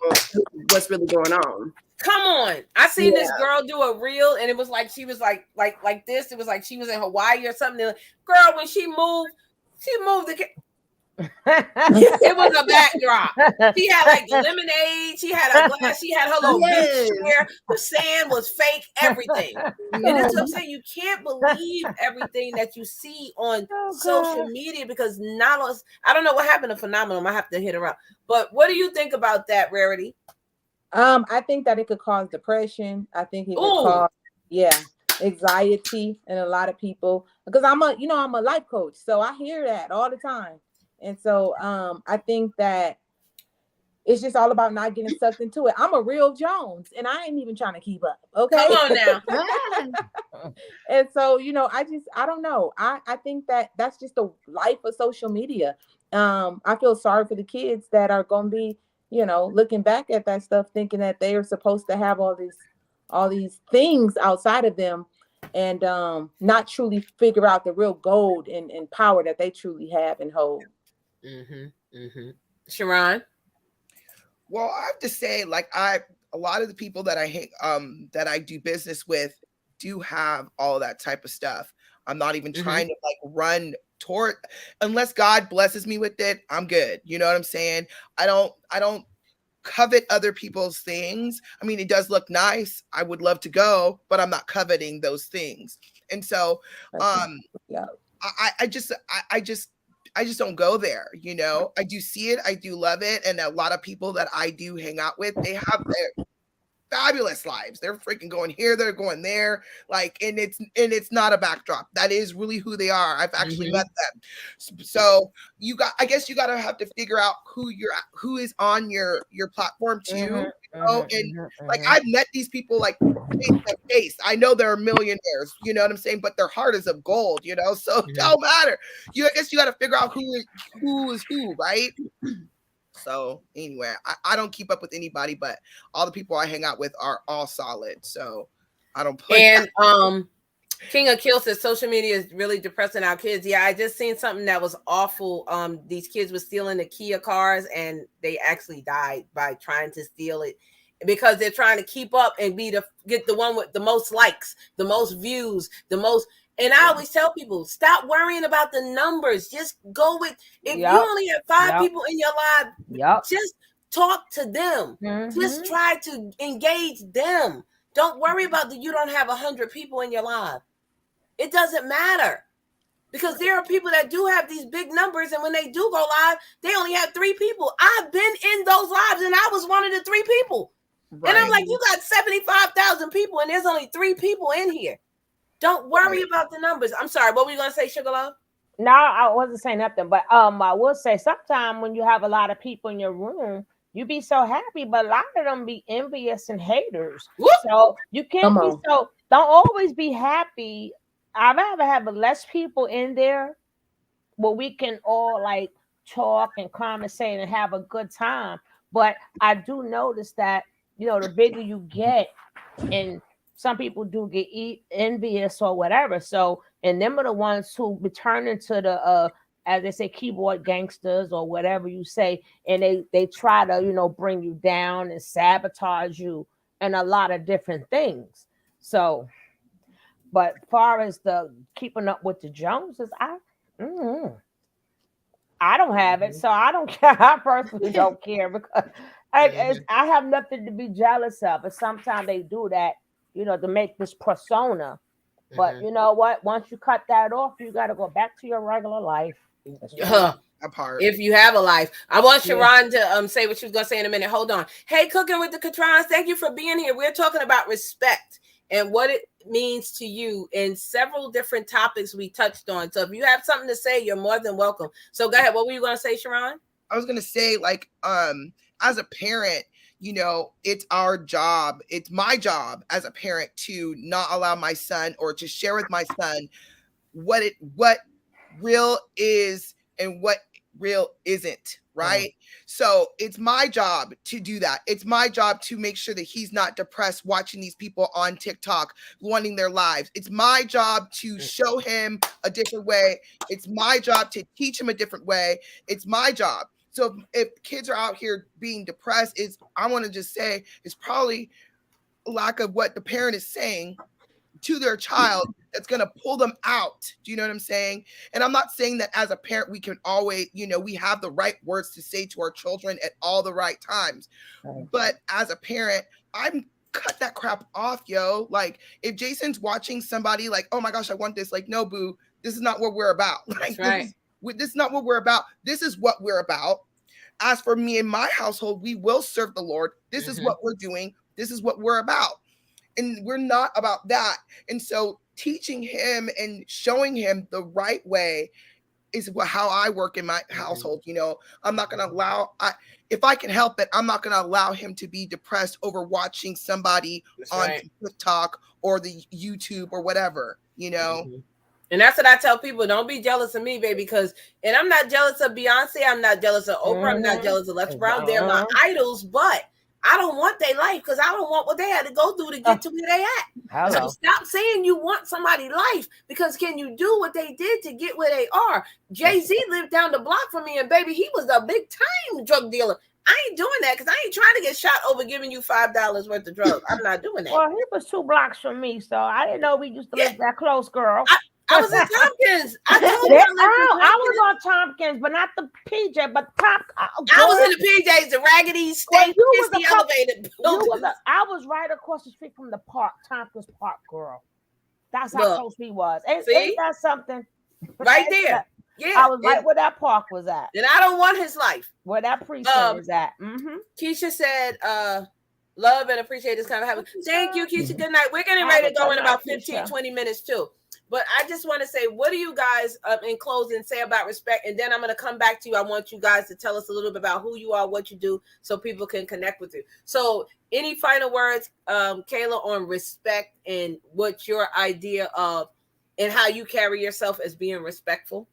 really going on. Come on. I seen this girl do a reel, and it was like she was like this. It was like she was in Hawaii or something. Girl, when she moved the it was a backdrop. She had like lemonade. She had a glass. She had her little beach chair. The sand was fake. Everything. And that's what I'm saying. You can't believe everything that you see on social media, because I don't know what happened to Phenomenal. I have to hit her up. But what do you think about that, Rarity? I think that it could cause depression. I think it could cause anxiety in a lot of people, because I'm a life coach, so I hear that all the time. And so I think that it's just all about not getting sucked into it. I'm a real Jones, and I ain't even trying to keep up. Okay. Come on now. And so, I don't know. I think that that's just the life of social media. I feel sorry for the kids that are going to be, looking back at that stuff, thinking that they are supposed to have all these things outside of them, and not truly figure out the real gold and power that they truly have and hold. Sharon? Well, I have to say, a lot of the people that I do business with do have all that type of stuff. I'm not even trying to run toward, unless God blesses me with it, I'm good. You know what I'm saying? I don't covet other people's things. I mean, it does look nice. I would love to go, but I'm not coveting those things. And so, I just don't go there. I do see it. I do love it. And a lot of people that I do hang out with, they have their fabulous lives. They're freaking going here, they're going there. And it's not a backdrop. That is really who they are. I've actually met them. So I guess you gotta have to figure out who is on your platform too. I've met these people face to face. I know they're millionaires, you know what I'm saying, but their heart is of gold, so it don't matter. I guess you got to figure out who is who, right? So anyway, I don't keep up with anybody, but all the people I hang out with are all solid. So I don't play. And King of Kill says social media is really depressing our kids. Yeah, I just seen something that was awful. These kids were stealing the Kia cars, and they actually died by trying to steal it, because they're trying to keep up and get the one with the most likes, the most views, the most. And I always tell people, stop worrying about the numbers. Just go with, if you only have 5 people in your life, just talk to them. Just try to engage them. Don't worry about that you don't have 100 people in your life. It doesn't matter, because there are people that do have these big numbers, and when they do go live, they only have 3 people. I've been in those lives, and I was one of the 3 people. Right. And I'm like, you got 75,000 people, and there's only 3 people in here. Don't worry about the numbers. I'm sorry. What were you going to say, Sugar Love? No, I wasn't saying nothing. But I will say, sometimes when you have a lot of people in your room, you be so happy, but a lot of them be envious and haters. Whoop. So you can't be so. Don't always be happy. I'd rather have less people in there where we can all talk and conversate and have a good time. But I do notice that, the bigger you get, and some people do get envious or whatever. So, and them are the ones who return into the, as they say, keyboard gangsters or whatever you say. And they try to, bring you down and sabotage you and a lot of different things. So, but far as the keeping up with the Joneses, I don't have it. So I don't care. I personally don't care, because I have nothing to be jealous of. But sometimes they do that, to make this persona. But you know what? Once you cut that off, you got to go back to your regular life. Apart. If you have a life. I want Sharon to say what she was going to say in a minute. Hold on. Hey, Cooking with the Catrons, thank you for being here. We're talking about respect and what it means to you in several different topics we touched on. So if you have something to say, you're more than welcome. So go ahead. What were you going to say, Sharon? I was gonna say, like, as a parent, it's our job. It's my job as a parent to not allow my son, or to share with my son what real is and what real isn't, right? So it's my job to do that. It's my job to make sure that he's not depressed watching these people on TikTok wanting their lives. It's my job to show him a different way. It's my job to teach him a different way. It's my job. So if kids are out here being depressed, I want to just say it's probably lack of what the parent is saying to their child that's going to pull them out. Do you know what I'm saying? And I'm not saying that as a parent, we can always, we have the right words to say to our children at all the right times. Right. But as a parent, I'm cut that crap off, yo. Like, if Jason's watching somebody like, oh my gosh, I want this. Like, no, boo, this is not what we're about. Like, right. This is not what we're about. This is what we're about. As for me and my household, we will serve the Lord. This is what we're doing. This is what we're about. And we're not about that. And so teaching him and showing him the right way is how I work in my household. I'm not going to allow, if I can help it, I'm not going to allow him to be depressed over watching somebody on TikTok or the YouTube or whatever, And that's what I tell people. Don't be jealous of me, baby, and I'm not jealous of Beyonce. I'm not jealous of Oprah. I'm not jealous of Les Brown. They're my idols, but I don't want their life because I don't want what they had to go through to get to where they at. Hello. So stop saying you want somebody's life, because can you do what they did to get where they are? Jay-Z lived down the block from me, and baby, he was a big time drug dealer. I ain't doing that because I ain't trying to get shot over giving you $5 worth of drugs. I'm not doing that. Well, he was 2 blocks from me, so I didn't know we used to live that close, girl. I was in Tompkins. I was on Tompkins, but not the PJ, but I was in the PJs, the raggedy, stank, pissy elevated buildings. I was right across the street from the park, Tompkins Park, girl. That's how close we was. Ain't that something? Right there. Yeah, I was right where that park was at. And I don't want his life. Where that precinct is at. Keisha said, love and appreciate this kind of having. Thank you, Keisha. Good night. We're getting ready to go in about 15, 20 minutes too. But I just want to say, what do you guys, in closing, say about respect? And then I'm going to come back to you. I want you guys to tell us a little bit about who you are, what you do, so people can connect with you. So any final words, Kayla, on respect and what's your idea of and how you carry yourself as being respectful?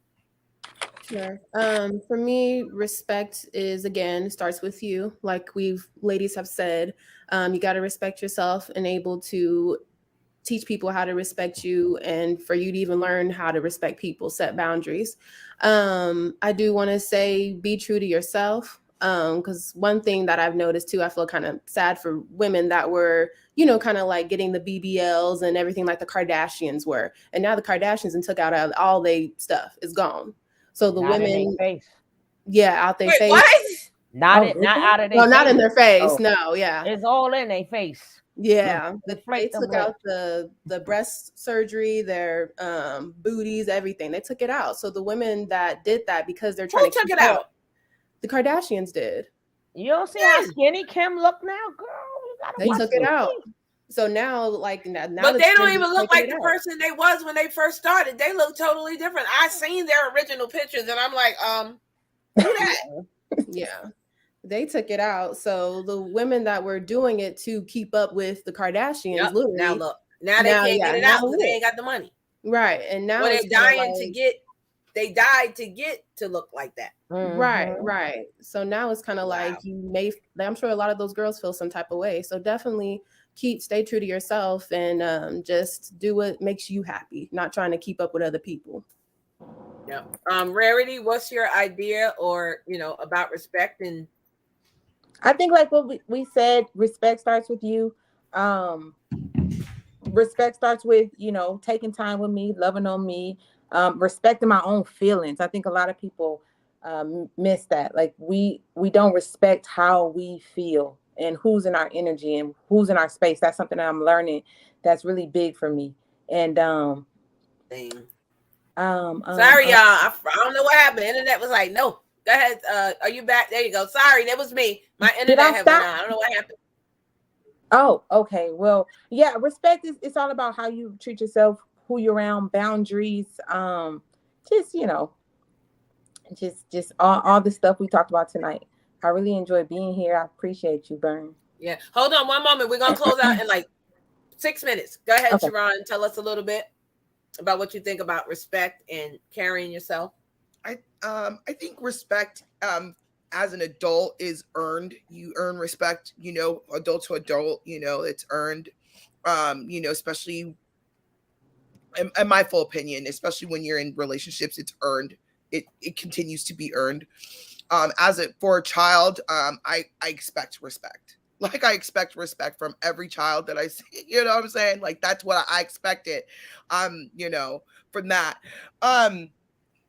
Sure. For me, respect is, again, starts with you. Like ladies have said, you got to respect yourself and able to teach people how to respect you, and for you to even learn how to respect people, set boundaries. I do want to say, be true to yourself. Because one thing that I've noticed too, I feel kind of sad for women that were, kind of like getting the BBLs and everything like the Kardashians were. And now the Kardashians and took out all they stuff is gone. So the not women, in their face. Out their face. What? Not out of their face. No, not in their face. No, yeah. It's all in their face. Yeah, they took out the breast surgery, their booties, everything. They took it out. So the women that did that, because they're trying to took it out. The Kardashians did. You don't see how skinny Kim look now, girl. They took it out. So now, now, but they don't even look like the person they was when they first started. They look totally different. I seen their original pictures, and I'm like, who that? Yeah. They took it out. So the women that were doing it to keep up with the Kardashians, literally, now look, now they can't get it out because they ain't got the money. Right. And now they're dying to get, they died to get to look like that. Right. So now it's kind of like I'm sure a lot of those girls feel some type of way. So definitely stay true to yourself and just do what makes you happy, not trying to keep up with other people. Yeah. Rarity, what's your idea or, about respect? And I think like what we said, respect starts with you. Respect starts with, taking time with me, loving on me, respecting my own feelings. I think a lot of people miss that. Like we don't respect how we feel and who's in our energy and who's in our space. That's something that I'm learning that's really big for me. And sorry, y'all. I don't know what happened. The internet was like, no. Go ahead. Are you back? There you go. Sorry, that was me. My internet had went out. I don't know what happened. Oh, okay. Well, yeah, respect it's all about how you treat yourself, who you're around, boundaries. Just, just all the stuff we talked about tonight. I really enjoyed being here. I appreciate you, Burn. Yeah. Hold on one moment. We're gonna close out in like 6 minutes. Go ahead, Okay. Sharon. Tell us a little bit about what you think about respect and carrying yourself. I think respect as an adult is earned. You earn respect, adult to adult, it's earned. Especially in my full opinion, especially when you're in relationships, it's earned. It continues to be earned. For a child, I expect respect. Like I expect respect from every child that I see. You know what I'm saying? Like that's what I expected. From that.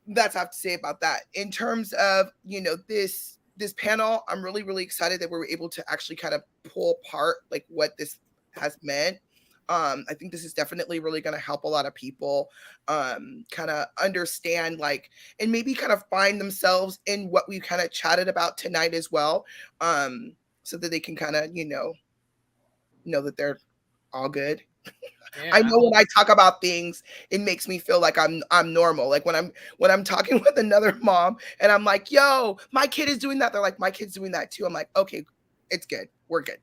That's what I have to say about that. In terms of this panel, I'm really really excited that we were able to actually kind of pull apart like what this has meant. I think this is definitely really going to help a lot of people kind of understand and maybe kind of find themselves in what we kind of chatted about tonight as well, so that they can kind of know that they're all good. Yeah, I know when I talk about things, it makes me feel like I'm normal. Like when I'm talking with another mom and I'm like, yo, my kid is doing that. They're like, my kid's doing that too. I'm like, okay, it's good. We're good.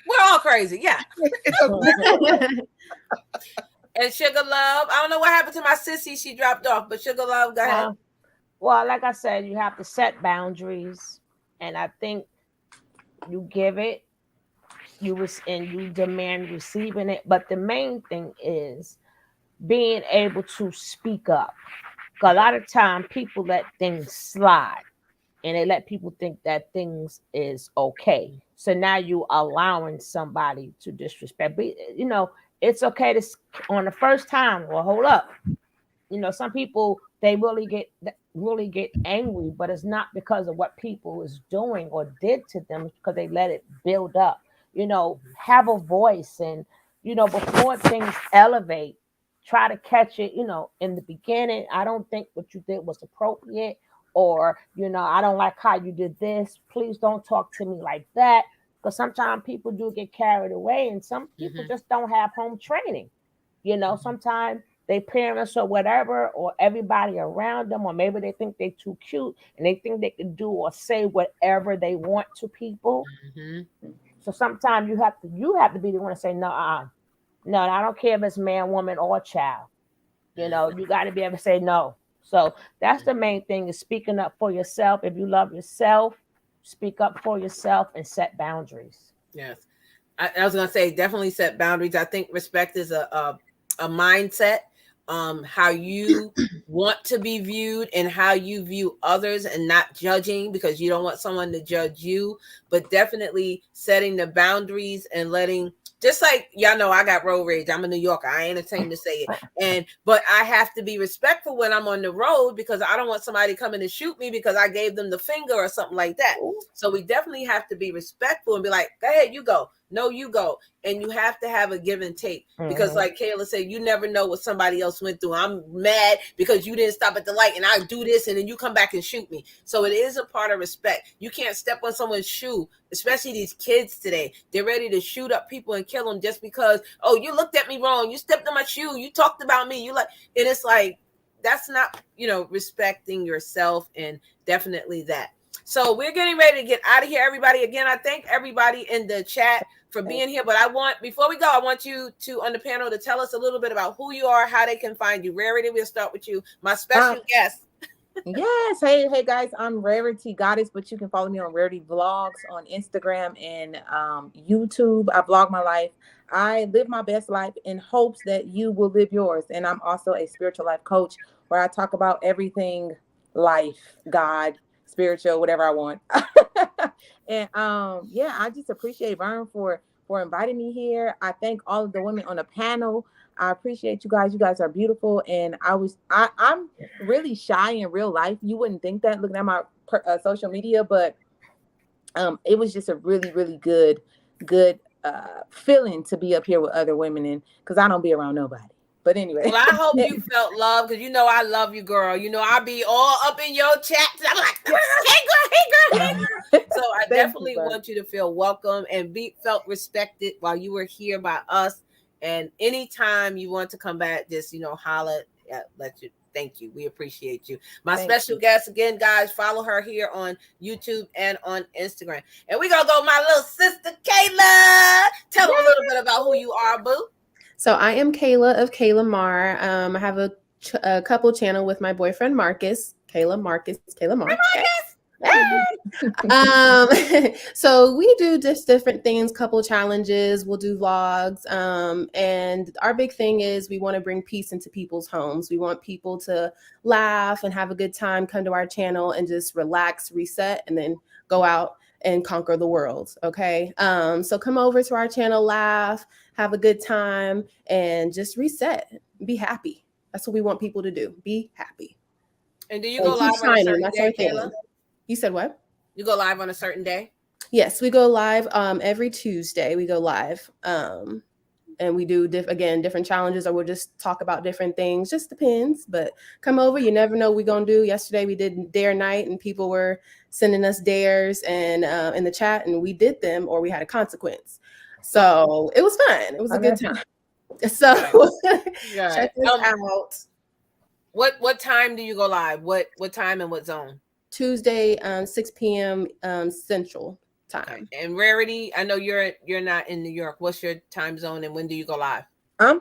we're all crazy. Yeah. It's okay. And Sugar Love, I don't know what happened to my sissy. She dropped off, but Sugar Love, go ahead. Well, like I said, you have to set boundaries, and I think you give it, and you demand receiving it. But the main thing is being able to speak up. 'Cause a lot of time people let things slide, and they let people think that things is okay. So now you allowing somebody to disrespect. But it's okay to on the first time. Well, hold up. Some people they really get angry, but it's not because of what people is doing or did to them. It's because they let it build up. Have a voice, and before things elevate, try to catch it. In the beginning, I don't think what you did was appropriate, or I don't like how you did this. Please don't talk to me like that, because sometimes people do get carried away, and some people just don't have home training. Sometimes they parents or whatever, or everybody around them, or maybe they think they're too cute and they think they can do or say whatever they want to people. So sometimes you have to be the one to say no, no, I don't care if it's man, woman, or child. You got to be able to say no. So that's the main thing, is speaking up for yourself. If you love yourself, speak up for yourself and set boundaries. Yes, I was gonna say definitely set boundaries. I think respect is a mindset. How you want to be viewed and how you view others, and not judging because you don't want someone to judge you, but definitely setting the boundaries and letting, just like y'all know, I got road rage. I'm a New Yorker. I ain't ashamed to say it. But I have to be respectful when I'm on the road, because I don't want somebody coming to shoot me because I gave them the finger or something like that. So we definitely have to be respectful and be like, go ahead, you go. No, you go. And you have to have a give and take, because like Kayla said, you never know what somebody else went through. I'm mad because you didn't stop at the light and I do this and then you come back and shoot me. So it is a part of respect. You can't step on someone's shoe, especially these kids today. They're ready to shoot up people and kill them just because, oh, you looked at me wrong. You stepped on my shoe. You talked about me. And it's like, that's not, respecting yourself, and definitely that. So we're getting ready to get out of here, everybody. Again, I thank everybody in the chat for being here. But before we go, I want you to, on the panel, to tell us a little bit about who you are, how they can find you. Rarity, we'll start with you, my special guest. Yes. Hey guys, I'm Rarity Goddess, but you can follow me on Rarity Vlogs on Instagram and YouTube. I vlog my life. I live my best life in hopes that you will live yours. And I'm also a spiritual life coach, where I talk about everything life, God, spiritual, whatever I want. And I just appreciate Vern for inviting me here. I thank all of the women on the panel. I appreciate you guys. You guys are beautiful. And I'm really shy in real life. You wouldn't think that looking at my social media, but it was just a really, really good feeling to be up here with other women, and because I don't be around nobody. But anyway. Well, I hope you felt love, because I love you, girl. I be all up in your chat. I'm like, hey, girl. So I definitely want you to feel welcome and felt respected while you were here by us. And anytime you want to come back, just, holler, Thank you. We appreciate you. My Thank special you. guest again, guys. Follow her here on YouTube and on Instagram. And we're gonna go my little sister Kayla. Tell them a little bit about who you are, boo. So I am Kayla of Kayla Mar. I have a couple channel with my boyfriend Marcus. Kayla Marcus. Kayla Mar. Okay. um so we do just different things, couple challenges, we'll do vlogs, and our big thing is we want to bring peace into people's homes. We want people to laugh and have a good time, come to our channel and just relax, reset, and then go out and conquer the world. Okay, so come over to our channel, laugh, have a good time, and just reset, be happy. That's what we want people to do, be happy And do you and go keep live on a shining. certain That's day, our thing. Kayla? You said what? You go live on a certain day? Yes, we go live every Tuesday. We go live, and we do different challenges, or we'll just talk about different things. Just depends. But come over. You never know what we're gonna do. Yesterday we did dare night, and people were sending us dares and in the chat, and we did them, or we had a consequence. So it was fun. It was a good time. So check this out. What time do you go live? What time and what zone? Tuesday, 6 p.m. Central time. And Rarity, I know you're not in New York. What's your time zone and when do you go live? I'm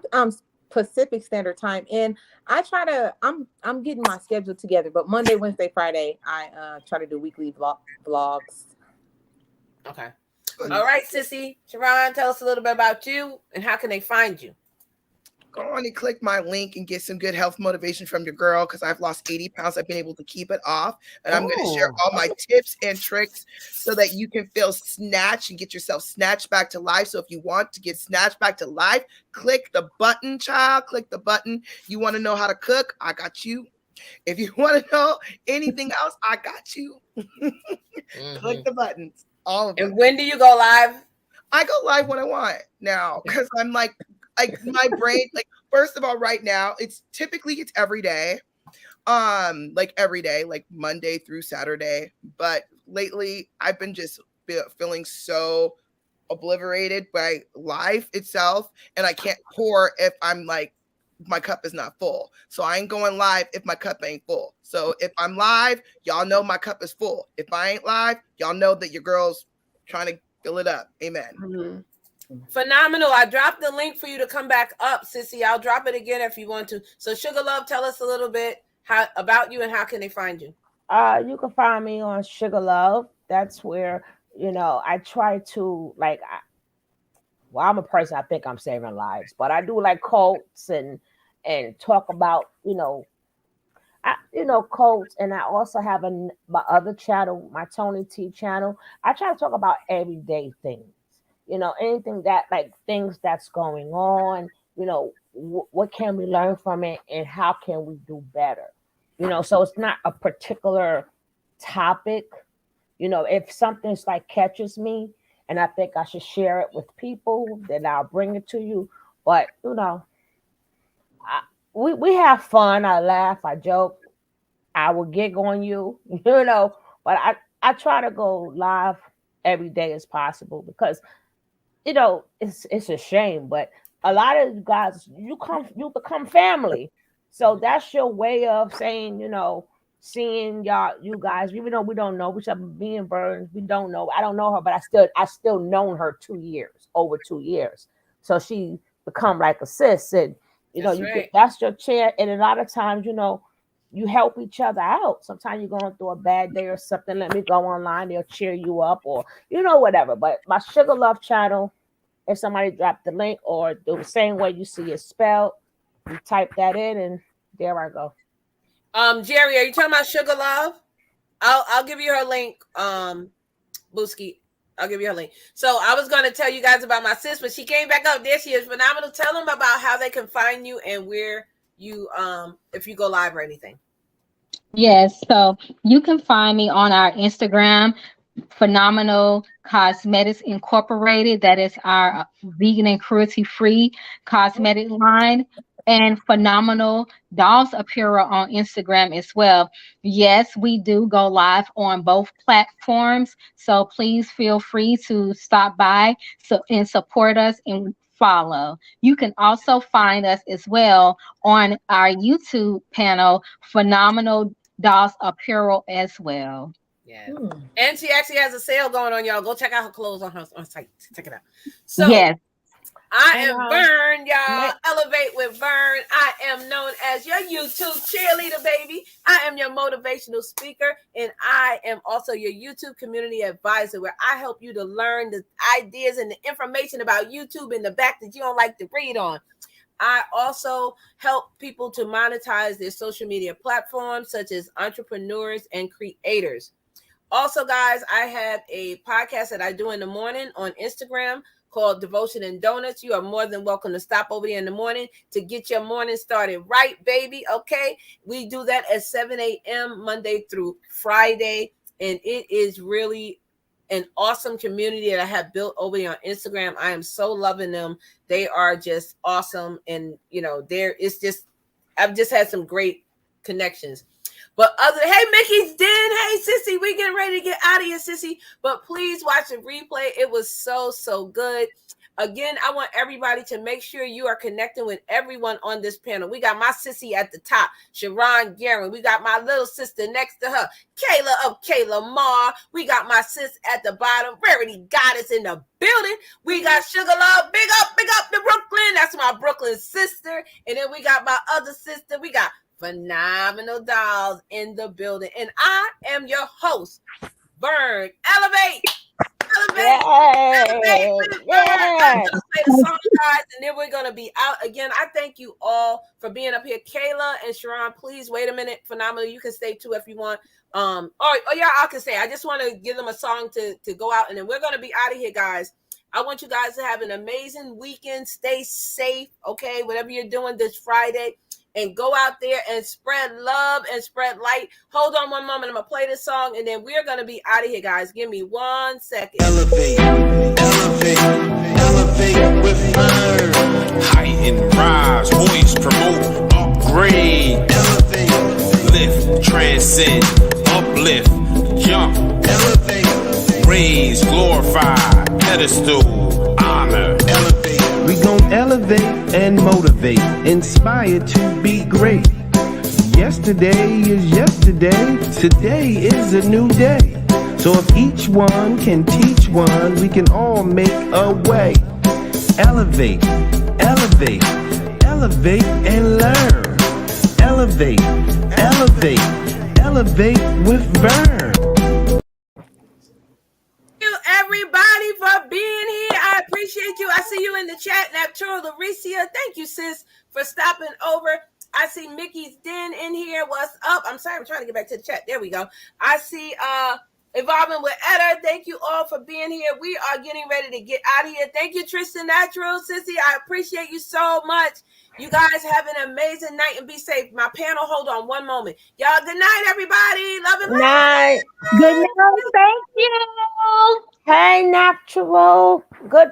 Pacific Standard Time, and I'm getting my schedule together. But Monday, Wednesday, Friday, I try to do weekly vlogs. Okay. All right, sissy. Sharon, tell us a little bit about you and how can they find you? Go on and click my link and get some good health motivation from your girl, because I've lost 80 pounds. I've been able to keep it off. And I'm going to share all my tips and tricks so that you can feel snatched and get yourself snatched back to life. So if you want to get snatched back to life, click the button, child. Click the button. You want to know how to cook? I got you. If you want to know anything else, I got you. Click the buttons. All of them. And when do you go live? I go live when I want now, because I'm like my brain, like, first of all, right now it's every day, like Monday through Saturday. But lately I've been just feeling so obliterated by life itself, and I can't pour if I'm like, my cup is not full. So I ain't going live if my cup ain't full. So if I'm live, y'all know my cup is full. If I ain't live, y'all know that your girl's trying to fill it up. Amen. Mm-hmm. Phenomenal. I dropped the link for you to come back up, sissy. I'll drop it again if you want to. So Sugar Love, tell us a little bit about you and how can they find you? You can find me on Sugar Love. That's where, I try to, like, I'm a person, I think I'm saving lives, but I do like quotes and talk about, quotes. And I also have my other channel, my Tony T channel. I try to talk about everyday things. Anything that, like, things that's going on, what can we learn from it and how can we do better? So it's not a particular topic. If something's like catches me and I think I should share it with people, then I'll bring it to you. But, we have fun. I laugh, I joke, I will gig on you, but I try to go live every day as possible because it's a shame, but a lot of you guys, you become family. So that's your way of saying, seeing you guys, even though we don't know, which I'm being Burns, we don't know. I don't know her, but I still known her over 2 years. So she become like a sis, and that's your chair. And a lot of times, you help each other out. Sometimes you're going through a bad day or something. Let me go online. They'll cheer you up or, whatever. But my Sugar Love channel, if somebody dropped the link or the same way you see it spelled, you type that in and there I go. Jerry, are you talking about Sugar Love? I'll give you her link. Booski, I'll give you her link. So I was going to tell you guys about my sis, but she came back up. There she is. Phenomenal. Tell them about how they can find you and where you, if you go live or anything. Yes, so you can find me on our Instagram, Phenomenal Cosmetics Incorporated. That is our vegan and cruelty-free cosmetic line. And Phenomenal Dolls Apparel on Instagram as well. Yes, we do go live on both platforms. So please feel free to stop by and support us and follow. You can also find us as well on our YouTube panel, Phenomenal Dolls Apparel as well. Yeah. And she actually has a sale going on, y'all. Go check out her clothes on her site. Check it out. So Yes. I And, am Vern, y'all. ma- Elevate with Vern. I am known as your YouTube cheerleader, baby. I am your motivational speaker, and I am also your YouTube community advisor, where I help you to learn the ideas and the information about YouTube in the back that you don't like to read on. I also help people to monetize their social media platforms, such as entrepreneurs and creators. Also, guys, I have a podcast that I do in the morning on Instagram called Devotion and Donuts. You are more than welcome to stop over there in the morning to get your morning started right, baby. Okay. We do that at 7 a.m. Monday through Friday. And it is really an awesome community that I have built over there on Instagram. I am so loving them. They are just awesome. And, I've just had some great connections. But hey, Mickey's Den. Hey, Sissy, we getting ready to get out of here, Sissy. But please watch the replay. It was so good. Again, I want everybody to make sure you are connecting with everyone on this panel. We got my sissy at the top, Sharon Guerin. We got my little sister next to her, Kayla of Kayla Mar. We got my sis at the bottom, Rarity Goddess in the building. We got Sugar Love. Big up to Brooklyn. That's my Brooklyn sister. And then we got my other sister. We got Phenomenal Dolls in the building. And I am your host, Vern. Elevate, Yay! with Vern. I'm gonna play the song, guys, and then we're gonna be out again. I thank you all for being up here. Kayla and Sharon, please wait a minute. Phenomenal. You can stay too if you want. Or yeah, I can stay. I just want to give them a song to go out, and then we're gonna be out of here, guys. I want you guys to have an amazing weekend. Stay safe, okay? Whatever you're doing this Friday. And go out there and spread love and spread light. Hold on one moment. I'm going to play this song, and then we're going to be out of here, guys. Give me 1 second. Elevate with Vern. Heighten, rise, voice, promote, upgrade, Elevate, lift, transcend, uplift, jump, elevate, raise, glorify, pedestal, honor. elevate. We gon' elevate and motivate, inspire to be great. Yesterday is yesterday, today is a new day. So if each one can teach one, we can all make a way. Elevate, elevate, elevate and learn. Elevate, elevate, elevate with Vern. Everybody for being here. I appreciate you. I see you in the chat. Natural Lauricia. Thank you, sis, for stopping over. I see Mickey's Den in here. What's up? I'm sorry, I'm trying to get back to the chat. There we go. I see Evolving with Etta. Thank you all for being here. We are getting ready to get out of here. Thank you, Tristan Natural. Sissy, I appreciate you so much. You guys have an amazing night and be safe. My panel, hold on one moment. Y'all, good night, everybody. Love and Night. Good night. Thank you. Hey, Natural. Good